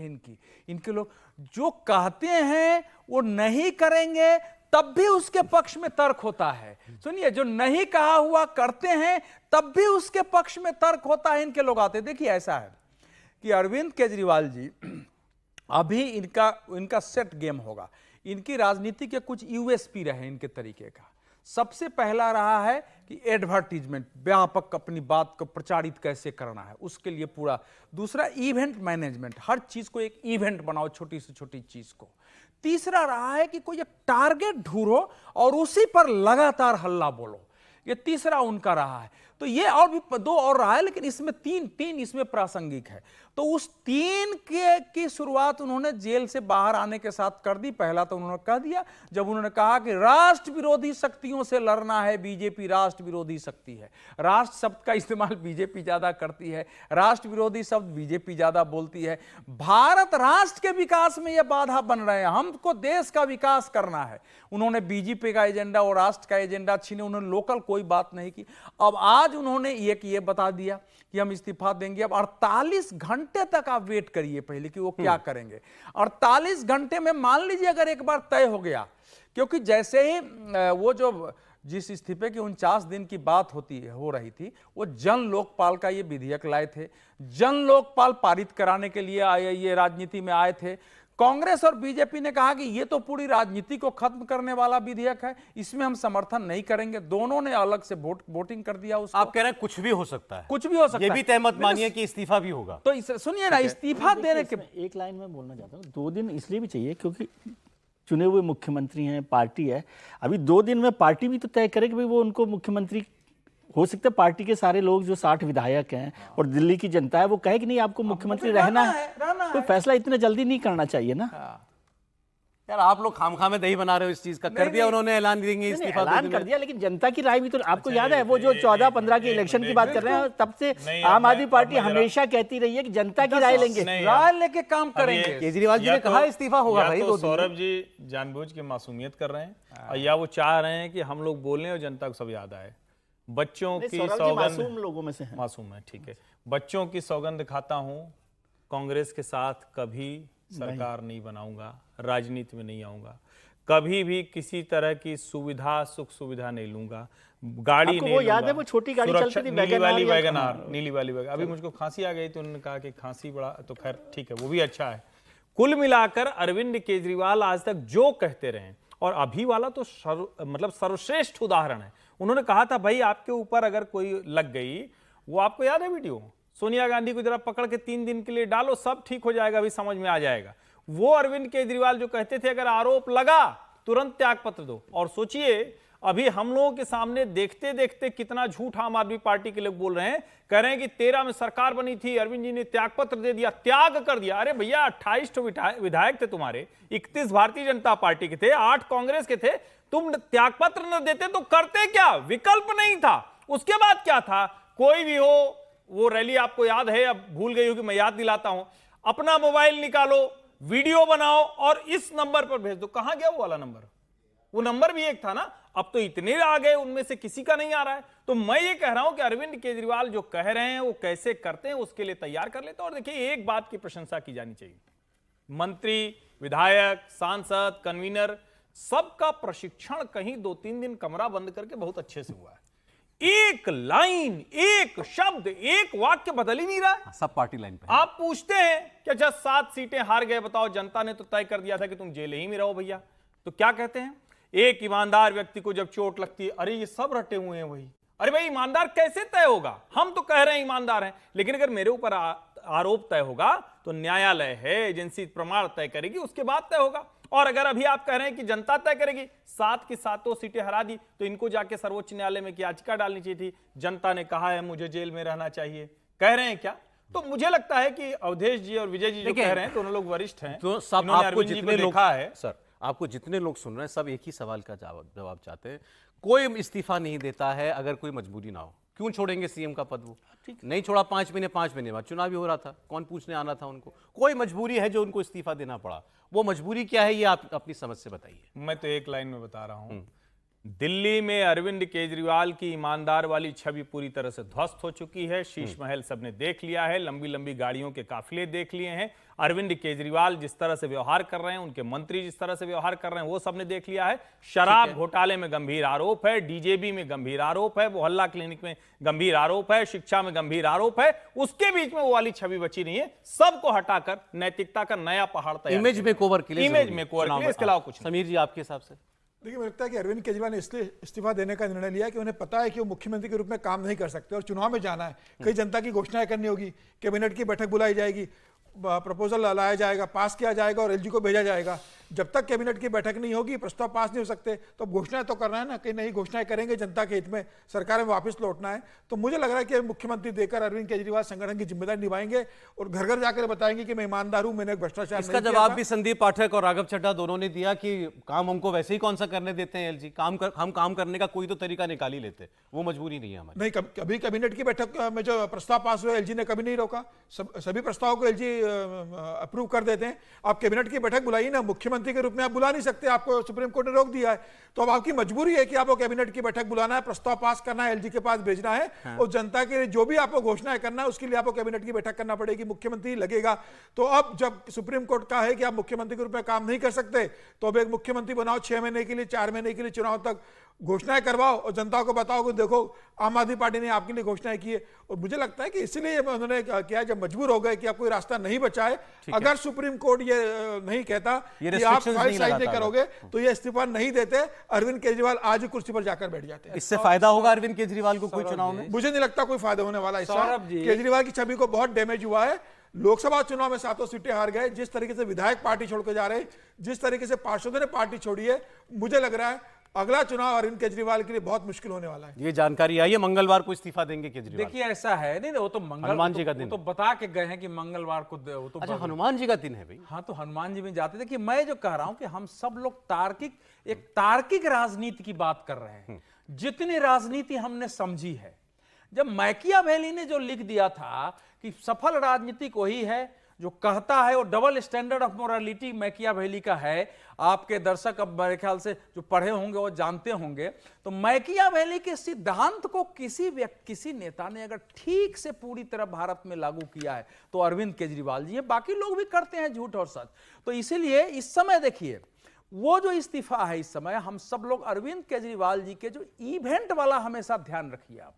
इनके लोग जो कहते हैं वो नहीं करेंगे, तब भी उसके पक्ष में तर्क होता है। सुनिए, जो नहीं कहा हुआ करते हैं तब भी उसके पक्ष में तर्क होता है, इनके लोग आते। देखिए ऐसा है कि अरविंद केजरीवाल जी अभी इनका सेट गेम होगा। इनकी राजनीति के कुछ यूएसपी रहे इनके तरीके का। सबसे पहला रहा है कि एडवर्टीजमेंट, व्यापक अपनी बात को प्रचारित कैसे करना है, उसके लिए पूरा। दूसरा इवेंट मैनेजमेंट, हर चीज को एक इवेंट बनाओ, छोटी से छोटी चीज को। तीसरा रहा है कि कोई एक टारगेट ढूंढो और उसी पर लगातार हल्ला बोलो, ये तीसरा उनका रहा है। तो ये और भी 2 और रहा है, लेकिन इसमें तीन इसमें प्रासंगिक है। तो उस 3 की शुरुआत उन्होंने जेल से बाहर आने के साथ कर दी। पहला तो उन्होंने कह दिया जब उन्होंने कहा कि राष्ट्र विरोधी शक्तियों से लड़ना है, बीजेपी राष्ट्र विरोधी शक्ति है। राष्ट्र शब्द का इस्तेमाल बीजेपी ज्यादा करती है, राष्ट्र विरोधी शब्द बीजेपी ज्यादा बोलती है। भारत राष्ट्र के विकास में यह बाधा बन रहे हैं, हमको देश का विकास करना है। उन्होंने बीजेपी का एजेंडा और राष्ट्र का एजेंडा छीने, उन्होंने लोकल कोई बात नहीं की। अब आज उन्होंने ये बता दिया कि हम इस्तीफा देंगे। अब 48 घंटे तक आप वेट करिए पहले कि वो क्या करेंगे। 48 घंटे में मान लीजिए अगर एक बार तय हो गया, क्योंकि जैसे ही वो जो जिस इस्तीफे की 49 दिन की बात हो रही थी, वो जन लोकपाल का ये विधेयक लाए थे। जन लोकपाल पारित कराने के लिए ये राजनीति में आए थे। कांग्रेस और बीजेपी ने कहा कि ये तो पूरी राजनीति को खत्म करने वाला विधेयक है, इसमें हम समर्थन नहीं करेंगे। दोनों ने अलग से वोटिंग कर दिया उसको। आप कह रहे हैं कुछ भी हो सकता है, कुछ भी हो सकता है, ये भी तय मत मानिए कि इस्तीफा भी होगा। तो सुनिए ना, इस्तीफा देने के एक लाइन में बोलना चाहता हूँ, 2 दिन इसलिए भी चाहिए क्योंकि चुने हुए मुख्यमंत्री हैं, पार्टी है। अभी 2 दिन में पार्टी भी तो तय करे कि भाई वो उनको मुख्यमंत्री, हो सकता है पार्टी के सारे लोग जो 60 विधायक हैं और दिल्ली की जनता है वो कहे कि नहीं आपको मुख्यमंत्री रहना है। कोई फैसला इतना जल्दी नहीं करना चाहिए ना। यार आप लोग खामखा में दही बना रहे हो इस चीज का। कर दिया उन्होंने, ऐलान देंगे इस्तीफा, ऐलान कर दिया, लेकिन जनता की राय भी तो आपको याद है, वो जो 14-15 के इलेक्शन की बात कर रहे हैं, तब से आम आदमी पार्टी हमेशा कहती रही है कि जनता की राय लेंगे, राय लेके काम करेंगे। केजरीवाल जी ने कहा इस्तीफा होगा भाई। तो सौरभ जी जानबूझ के मासूमियत कर रहे हैं, और या वो चाह रहे हैं कि हम लोग बोलें और जनता को सब याद आए। बच्चों की सौगंध, मासूम लोगों में से हैं। मासूम है, ठीक है। बच्चों की सौगंध खाता हूं, कांग्रेस के साथ कभी सरकार नहीं बनाऊंगा, राजनीति में नहीं आऊंगा, कभी भी किसी तरह की सुविधा, सुख सुविधा नहीं लूंगा, गाड़ी नहीं वो याद है वो छोटी गाड़ी चलती थी, नीली वाली वैगन। अभी मुझको खांसी आ गई तो उन्होंने कहा कि खांसी बड़ा, तो खैर ठीक है, वो भी अच्छा है। कुल मिलाकर अरविंद केजरीवाल आज तक जो कहते रहे, और अभी वाला तो मतलब सर्वश्रेष्ठ उदाहरण है। उन्होंने कहा था भाई आपके ऊपर अगर कोई लग गई, वो आपको याद है वीडियो, सोनिया गांधी को जरा पकड़ के 3 दिन के लिए डालो, सब ठीक हो जाएगा, अभी समझ में आ जाएगा। वो अरविंद केजरीवाल जो कहते थे अगर आरोप लगा तुरंत त्यागपत्र दो। और सोचिए अभी हम लोगों के सामने देखते देखते कितना झूठ आम आदमी पार्टी के लोग बोल रहे हैं। कह रहे हैं कि 13 में सरकार बनी थी, अरविंद जी ने त्यागपत्र दे दिया, त्याग कर दिया। अरे भैया 28 विधायक थे तुम्हारे, 31 भारतीय जनता पार्टी के थे, 8 कांग्रेस के थे। तुम त्यागपत्र न देते तो करते क्या? विकल्प नहीं था। उसके बाद क्या था? कोई भी हो, वो रैली आपको याद है, अब भूल गई होगी, मैं याद दिलाता हूं। अपना मोबाइल निकालो, वीडियो बनाओ और इस नंबर पर भेज दो। कहां गया वो वाला नंबर? वो नंबर भी एक था ना, अब तो इतने आ गए, उनमें से किसी का नहीं आ रहा है। तो मैं ये कह रहा हूं कि अरविंद केजरीवाल जो कह रहे हैं वो कैसे करते हैं, उसके लिए तैयार कर लेते। और देखिए एक बात की प्रशंसा की जानी चाहिए, मंत्री, विधायक, सांसद, कन्वीनर, सबका प्रशिक्षण कहीं 2-3 दिन कमरा बंद करके बहुत अच्छे से हुआ है। एक लाइन, एक शब्द, एक वाक्य बदल ही नहीं रहा है। सब पार्टी लाइन पे। आप पूछते हैं कि अच्छा 7 सीटें हार गए, बताओ जनता ने तो तय कर दिया था कि तुम जेल ही में रहो भैया। तो क्या कहते हैं, एक ईमानदार व्यक्ति को जब चोट लगती है, अरे ये सब रटे हुए हैं वही। अरे भाई ईमानदार कैसे तय होगा? हम तो कह रहे हैं ईमानदार हैं, लेकिन अगर मेरे ऊपर आरोप तय होगा तो न्यायालय है, एजेंसी प्रमाण तय करेगी, उसके बाद तय होगा। और अगर अभी आप कह रहे हैं कि जनता तय करेगी, 7 की 7 सीटें हरा दी, तो इनको जाके सर्वोच्च न्यायालय में याचिका डालनी चाहिए थी। जनता ने कहा है मुझे जेल में रहना चाहिए, कह रहे हैं क्या? तो मुझे लगता है कि अवधेश जी और विजय जी जो कह रहे हैं, दोनों लोग वरिष्ठ हैं, तो सब इन्होंने आपको अरविंद जी को जितने लोग देखा है। सर, आपको जितने लोग सुन रहे हैं सब एक ही सवाल का जवाब चाहते हैं। कोई इस्तीफा नहीं देता है अगर कोई मजबूरी ना हो। क्यों छोड़ेंगे सीएम का पद? वो ठीक नहीं छोड़ा, 5 महीने बाद चुनाव भी हो रहा था, कौन पूछने आना था उनको? कोई मजबूरी है जो उनको इस्तीफा देना पड़ा। वो मजबूरी क्या है ये आप अपनी समझ से बताइए। मैं तो एक लाइन में बता रहा हूं दिल्ली में अरविंद केजरीवाल की ईमानदार वाली छवि पूरी तरह से ध्वस्त हो चुकी है। शीश महल सबने देख लिया है, लंबी लंबी गाड़ियों के काफिले देख लिए हैं। अरविंद केजरीवाल जिस तरह से व्यवहार कर रहे हैं, उनके मंत्री जिस तरह से व्यवहार कर रहे हैं, वो सबने देख लिया है। शराब घोटाले में गंभीर आरोप है, डीजेबी में गंभीर आरोप है, मोहल्ला क्लिनिक में गंभीर आरोप है, शिक्षा में गंभीर आरोप है। उसके बीच में वो वाली छवि बची नहीं है। सबको हटाकर नैतिकता का नया पहाड़ तैयार, इमेज मेकओवर के लिए, इमेज मेकओवर के लिए, इसके अलावा कुछ नहीं। समीर जी, आपके हिसाब से? देखिए, मुझे लगता है कि अरविंद केजरीवाल ने इसलिए इस्तीफा देने का निर्णय लिया कि उन्हें पता है कि वो मुख्यमंत्री के रूप में काम नहीं कर सकते और चुनाव में जाना है। कई जनता की घोषणाएं करनी होगी, कैबिनेट की बैठक बुलाई जाएगी, प्रपोजल लाया जाएगा, पास किया जाएगा और एलजी को भेजा जाएगा। जब तक कैबिनेट की बैठक नहीं होगी, प्रस्ताव पास नहीं हो सकते। तो घोषणाएं तो करना है ना, कहीं नई घोषणाएं करेंगे, जनता के हित में सरकार में वापस लौटना है। तो मुझे लग रहा है कि मुख्यमंत्री देकर अरविंद केजरीवाल संगठन की जिम्मेदारी निभाएंगे और घर घर जाकर बताएंगे कि मैं ईमानदार हूं, मैंने भ्रष्टाचार इसका जवाब भी संदीप पाठक और राघव चड्ढा दोनों ने दिया कि काम हमको वैसे ही कौन सा करने देते हैं एलजी, हम काम करने का कोई तो तरीका निकाल ही लेते, वो मजबूरी नहीं है हमारी। नहीं, कभी कैबिनेट की बैठक में जो प्रस्ताव पास हुए, एलजी ने कभी नहीं रोका। सभी प्रस्तावों को एलजी अप्रूव कर देते हैं। आप कैबिनेट की बैठक बुलाइए ना, मुख्यमंत्री के रूप में आप बुला नहीं सकते, आपको सुप्रीम कोर्ट ने रोक दिया है। तो अब आपकी मजबूरी है कि आपको कैबिनेट की बैठक बुलाना है, प्रस्ताव पास करना है, एलजी के पास भेजना है। हाँ। और जनता के लिए जो भी आपको घोषणाएं करना है, उसके लिए आपको कैबिनेट की बैठक करना पड़ेगी, मुख्यमंत्री लगेगा। तो अब जब सुप्रीम कोर्ट का है कि आप मुख्यमंत्री के रूप में काम नहीं कर सकते, तो अब एक मुख्यमंत्री बनाओ, 6 महीने के लिए, 4 महीने के लिए, चुनाव तक घोषणाएं करवाओ और जनता को बताओ कि देखो आम आदमी पार्टी ने आपके लिए घोषणाएं की है। और मुझे लगता है कि इसलिए उन्होंने किया, जब मजबूर हो गए कि आप कोई रास्ता नहीं बचा है। अगर सुप्रीम कोर्ट ये नहीं कहता कि आप फाइल साइन नहीं करोगे, तो ये इस्तीफा नहीं देते, अरविंद केजरीवाल आज ही कुर्सी पर जाकर बैठ जाते हैं। इससे फायदा होगा अरविंद केजरीवाल को कोई चुनाव में? मुझे नहीं लगता कोई फायदा होने वाला। इससे केजरीवाल की छवि को बहुत डैमेज हुआ है। लोकसभा चुनाव में 7 सीटें हार गए, जिस तरीके से विधायक पार्टी छोड़कर जा रहे हैं, जिस तरीके से पार्षदों ने पार्टी छोड़ी है, मुझे लग रहा है अगला चुनाव अरविंद केजरीवाल के लिए बहुत मुश्किल होने वाला है। ये जानकारी आई है, मंगलवार को इस्तीफा देंगे केजरीवाल। देखिए, ऐसा है नहीं, वो तो हनुमान जी का दिन, तो बता के गए हैं कि मंगलवार को, वो तो अच्छा हनुमान जी का दिन है भाई। हाँ, तो हनुमान जी में जाते थे। कि मैं जो कह रहा हूं कि हम सब लोग तार्किक राजनीति की बात कर रहे हैं। जितनी राजनीति हमने समझी है, जब मैकियावेली ने जो लिख दिया था कि सफल राजनीति वही है जो कहता है, वो double standard of morality Machiavelli का है। आपके दर्शक अब मेरे ख्याल से जो पढ़े होंगे वो जानते होंगे। तो मैकियावेली के सिद्धांत को किसी नेता ने अगर ठीक से पूरी तरह भारत में लागू किया है तो अरविंद केजरीवाल जी है। बाकी लोग भी करते हैं झूठ और सच। तो इसीलिए इस समय देखिए, वो जो इस्तीफा है इस समय, हम सब लोग अरविंद केजरीवाल जी के जो इवेंट वाला हमेशा ध्यान रखिए आप,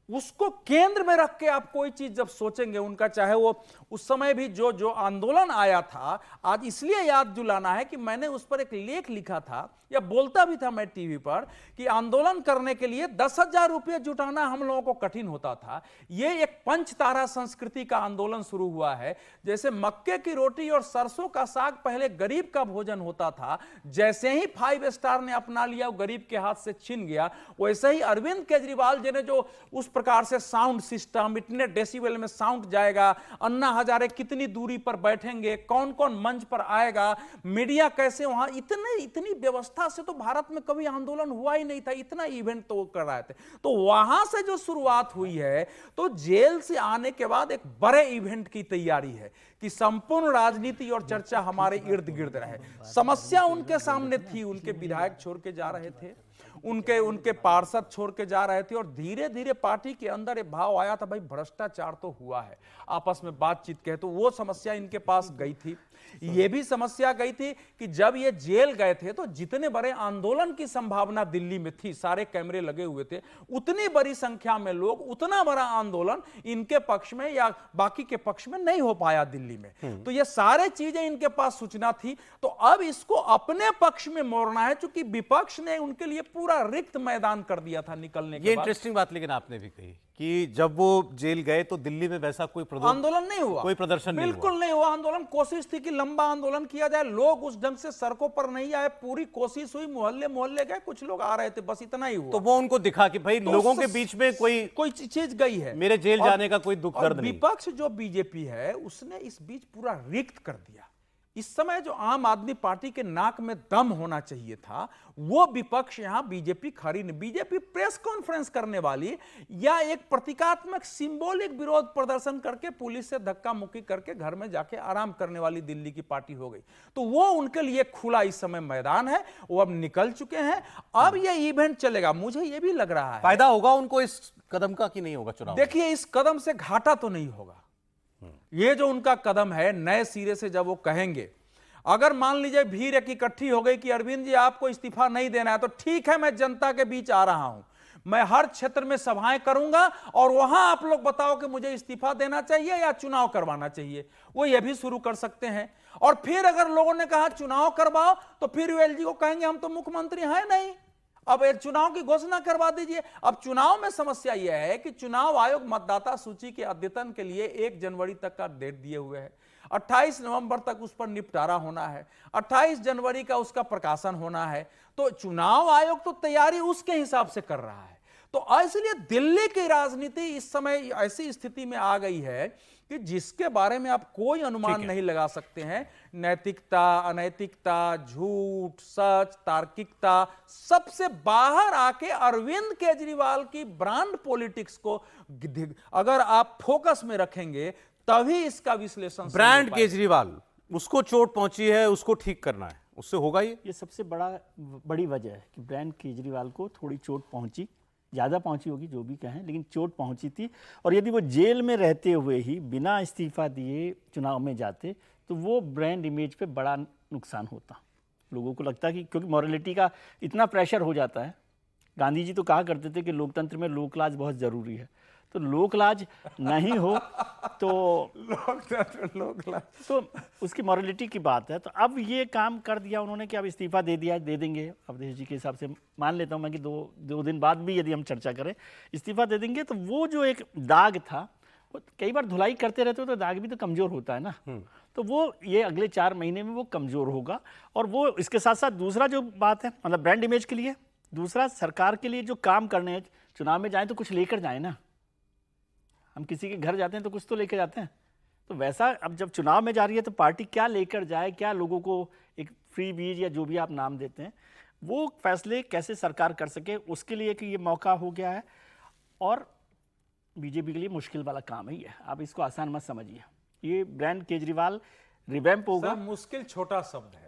उसको केंद्र में रख के आप कोई चीज जब सोचेंगे उनका, चाहे वो उस समय भी जो आंदोलन आया था, आज इसलिए याद दिलाना है कि मैंने उस पर एक लेख लिखा था या बोलता भी था मैं टीवी पर कि आंदोलन करने के लिए 10,000 रुपये जुटाना हम लोगों को कठिन होता था। ये एक पंचतारा संस्कृति का आंदोलन शुरू हुआ है। जैसे मक्के की रोटी और सरसों का साग पहले गरीब का भोजन होता था, जैसे ही 5 स्टार ने अपना लिया, वो गरीब के हाथ से छिन गया। वैसे ही अरविंद केजरीवाल जी ने जो उस प्रकार से साउंड सिस्टम, इतने डेसिबल में साउंड जाएगा, अन्ना हजारे कितनी दूरी पर बैठेंगे, कौन कौन मंच पर आएगा, मीडिया कैसे वहां, इतनी व्यवस्था से तो भारत में कभी आंदोलन हुआ ही नहीं था। इतना इवेंट तो कर रहे थे। तो वहां से जो शुरुआत हुई है, तो जेल से आने के बाद एक बड़े इवेंट की तैयारी है कि संपूर्ण राजनीति और चर्चा हमारे इर्द गिर्द रहे। समस्या उनके सामने थी, उनके विधायक छोड़ के जा रहे थे, उनके पार्षद छोड़ के जा रहे थे, और धीरे धीरे पार्टी के अंदर एक भाव आया था, भाई भ्रष्टाचार तो हुआ है, आपस में बातचीत कहे। तो वो समस्या इनके पास गई थी। ये भी समस्या गई थी कि जब ये जेल गए थे तो जितने बड़े आंदोलन की संभावना दिल्ली में थी, सारे कैमरे लगे हुए थे, उतनी बड़ी संख्या में लोग, उतना बड़ा आंदोलन इनके पक्ष में या बाकी के पक्ष में नहीं हो पाया दिल्ली में। तो ये सारे चीजें इनके पास सूचना थी। तो अब इसको अपने पक्ष में मोड़ना है, क्योंकि विपक्ष ने उनके लिए पूरा रिक्त मैदान कर दिया था निकलने के ये बाद। इंटरेस्टिंग बात लेकिन आपने भी कही कि जब वो जेल गए तो दिल्ली में वैसा कोई आंदोलन नहीं हुआ, कोई प्रदर्शन बिल्कुल नहीं हुआ। आंदोलन, कोशिश थी कि लंबा आंदोलन किया जाए, लोग उस ढंग से सड़कों पर नहीं आए, पूरी कोशिश हुई, मोहल्ले मोहल्ले गए, कुछ लोग आ रहे थे, बस इतना ही हुआ। तो वो उनको दिखा कि भाई लोगों के बीच में कोई चीज गई है, मेरे जेल जाने का कोई दुख दर्द नहीं। विपक्ष जो बीजेपी है उसने इस बीच पूरा रिक्त कर दिया। इस समय जो आम आदमी पार्टी के नाक में दम होना चाहिए था, वो विपक्ष यहां बीजेपी खड़ी नहीं। बीजेपी प्रेस कॉन्फ्रेंस करने वाली या एक प्रतीकात्मक सिंबॉलिक विरोध प्रदर्शन करके पुलिस से धक्का मुक्की करके घर में जाके आराम करने वाली दिल्ली की पार्टी हो गई। तो वो उनके लिए खुला इस समय मैदान है, वो अब निकल चुके हैं। अब ये इवेंट चलेगा। मुझे ये भी लग रहा है फायदा होगा उनको इस कदम का कि नहीं होगा चुनाव? देखिए, इस कदम से घाटा तो नहीं होगा। ये जो उनका कदम है, नए सिरे से जब वो कहेंगे, अगर मान लीजिए भीड़ एक इकट्ठी हो गई कि अरविंद जी आपको इस्तीफा नहीं देना है, तो ठीक है, मैं जनता के बीच आ रहा हूं, मैं हर क्षेत्र में सभाएं करूंगा और वहां आप लोग बताओ कि मुझे इस्तीफा देना चाहिए या चुनाव करवाना चाहिए। वो ये भी शुरू कर सकते हैं। और फिर अगर लोगों ने कहा चुनाव करवाओ, तो फिर यूएलजी को कहेंगे हम तो मुख्यमंत्री हैं नहीं, अब एक चुनाव की घोषणा करवा दीजिए। अब चुनाव में समस्या यह है कि चुनाव आयोग मतदाता सूची के अद्यतन के लिए 1 जनवरी तक का डेट दिए हुए है। 28 नवंबर तक उस पर निपटारा होना है, 28 जनवरी का उसका प्रकाशन होना है। तो चुनाव आयोग तो तैयारी उसके हिसाब से कर रहा है। तो इसलिए दिल्ली की राजनीति इस समय ऐसी स्थिति में आ गई है कि जिसके बारे में आप कोई अनुमान नहीं लगा सकते हैं। नैतिकता, अनैतिकता, झूठ, सच, तार्किकता, सबसे बाहर आके अरविंद केजरीवाल की ब्रांड पॉलिटिक्स को अगर आप फोकस में रखेंगे तभी इसका विश्लेषण। ब्रांड केजरीवाल, उसको चोट पहुंची है, उसको ठीक करना है, उससे होगा ये सबसे बड़ी वजह है कि ब्रांड केजरीवाल को थोड़ी चोट पहुंची, ज़्यादा पहुंची होगी जो भी कहें, लेकिन चोट पहुंची थी। और यदि वो जेल में रहते हुए ही बिना इस्तीफा दिए चुनाव में जाते तो वो ब्रांड इमेज पे बड़ा नुकसान होता। लोगों को लगता कि क्योंकि मॉरलिटी का इतना प्रेशर हो जाता है। गांधी जी तो कहा करते थे कि लोकतंत्र में लोकलाज बहुत ज़रूरी है, तो लोकलाज नहीं हो तो लोकलाज तो उसकी मॉरलिटी की बात है। तो अब ये काम कर दिया उन्होंने कि अब इस्तीफा दे दिया, दे देंगे अवधेश जी के हिसाब से। मान लेता हूँ मैं कि दो दिन बाद भी यदि हम चर्चा करें इस्तीफा दे देंगे, तो वो जो एक दाग था, वो कई बार धुलाई करते रहते हो तो दाग भी तो कमज़ोर होता है ना। तो वो ये अगले 4 महीने में वो कमज़ोर होगा। और वो इसके साथ साथ दूसरा जो बात है, मतलब ब्रांड इमेज के लिए, दूसरा सरकार के लिए जो काम करने हैं, चुनाव में जाएँ तो कुछ लेकर जाए ना। हम किसी के घर जाते हैं तो कुछ तो लेकर जाते हैं। तो वैसा अब जब चुनाव में जा रही है तो पार्टी क्या लेकर जाए, क्या लोगों को एक फ्री बीज या जो भी आप नाम देते हैं, वो फैसले कैसे सरकार कर सके, उसके लिए कि ये मौका हो गया है। और बीजेपी के लिए मुश्किल वाला काम है ये, आप इसको आसान मत समझिए। ये ब्रांड केजरीवाल रिवैम्प होगा। मुश्किल छोटा शब्द है,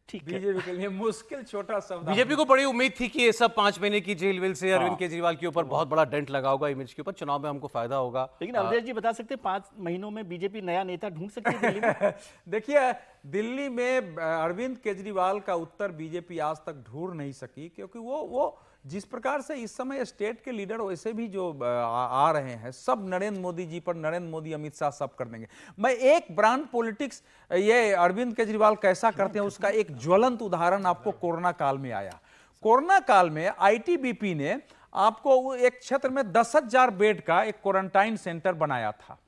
ठीक है, बीजेपी के लिए मुश्किल छोटा शब्द। बीजेपी को बड़ी उम्मीद थी कि ये सब 5 महीने की जेल वेल से अरविंद केजरीवाल के ऊपर बहुत बड़ा डेंट लगा होगा इमेज के ऊपर, चुनाव में हमको फायदा होगा। लेकिन अवधेश जी बता सकते हैं 5 महीनों में बीजेपी नया नेता ढूंढ सकती है दिल्ली में? देखिए, दिल्ली में अरविंद केजरीवाल का उत्तर बीजेपी आज तक ढूंढ नहीं सकी, क्योंकि वो जिस प्रकार से इस समय स्टेट के लीडर वैसे भी जो आ रहे हैं, सब नरेंद्र मोदी जी पर, नरेंद्र मोदी, अमित शाह सब कर देंगे। मैं एक ब्रांड पॉलिटिक्स ये अरविंद केजरीवाल कैसा करते हैं उसका एक ज्वलंत उदाहरण आपको कोरोना काल में आया। कोरोना काल में आईटीबीपी ने आपको एक क्षेत्र में 10,000 बेड का एक क्वारंटाइन सेंटर बनाया था,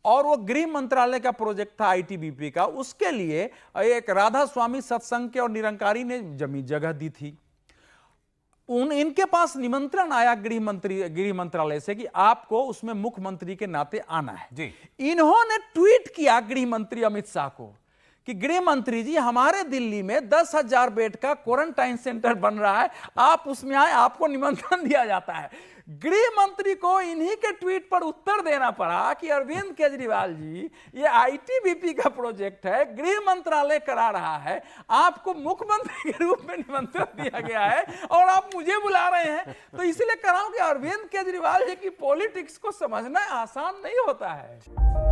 और वो गृह मंत्रालय का प्रोजेक्ट था आईटीबीपी का। उसके लिए एक राधा स्वामी सत्संग के और निरंकारी ने जमीन जगह दी थी। इनके पास निमंत्रण आया गृह मंत्रालय से कि आपको उसमें मुख्यमंत्री के नाते आना है जी। इन्होंने ट्वीट किया गृह मंत्री अमित शाह को कि गृह मंत्री जी, हमारे दिल्ली में 10,000 बेड का क्वारंटाइन सेंटर बन रहा है, आप उसमें आए, आपको निमंत्रण दिया जाता है। गृह मंत्री को इन्हीं के ट्वीट पर उत्तर देना पड़ा कि अरविंद केजरीवाल जी, ये आईटीबीपी का प्रोजेक्ट है, गृह मंत्रालय करा रहा है, आपको मुख्यमंत्री के रूप में निमंत्रण दिया गया है और आप मुझे बुला रहे हैं। तो इसलिए कह रहा हूं कि अरविंद केजरीवाल जी की पॉलिटिक्स को समझना आसान नहीं होता है।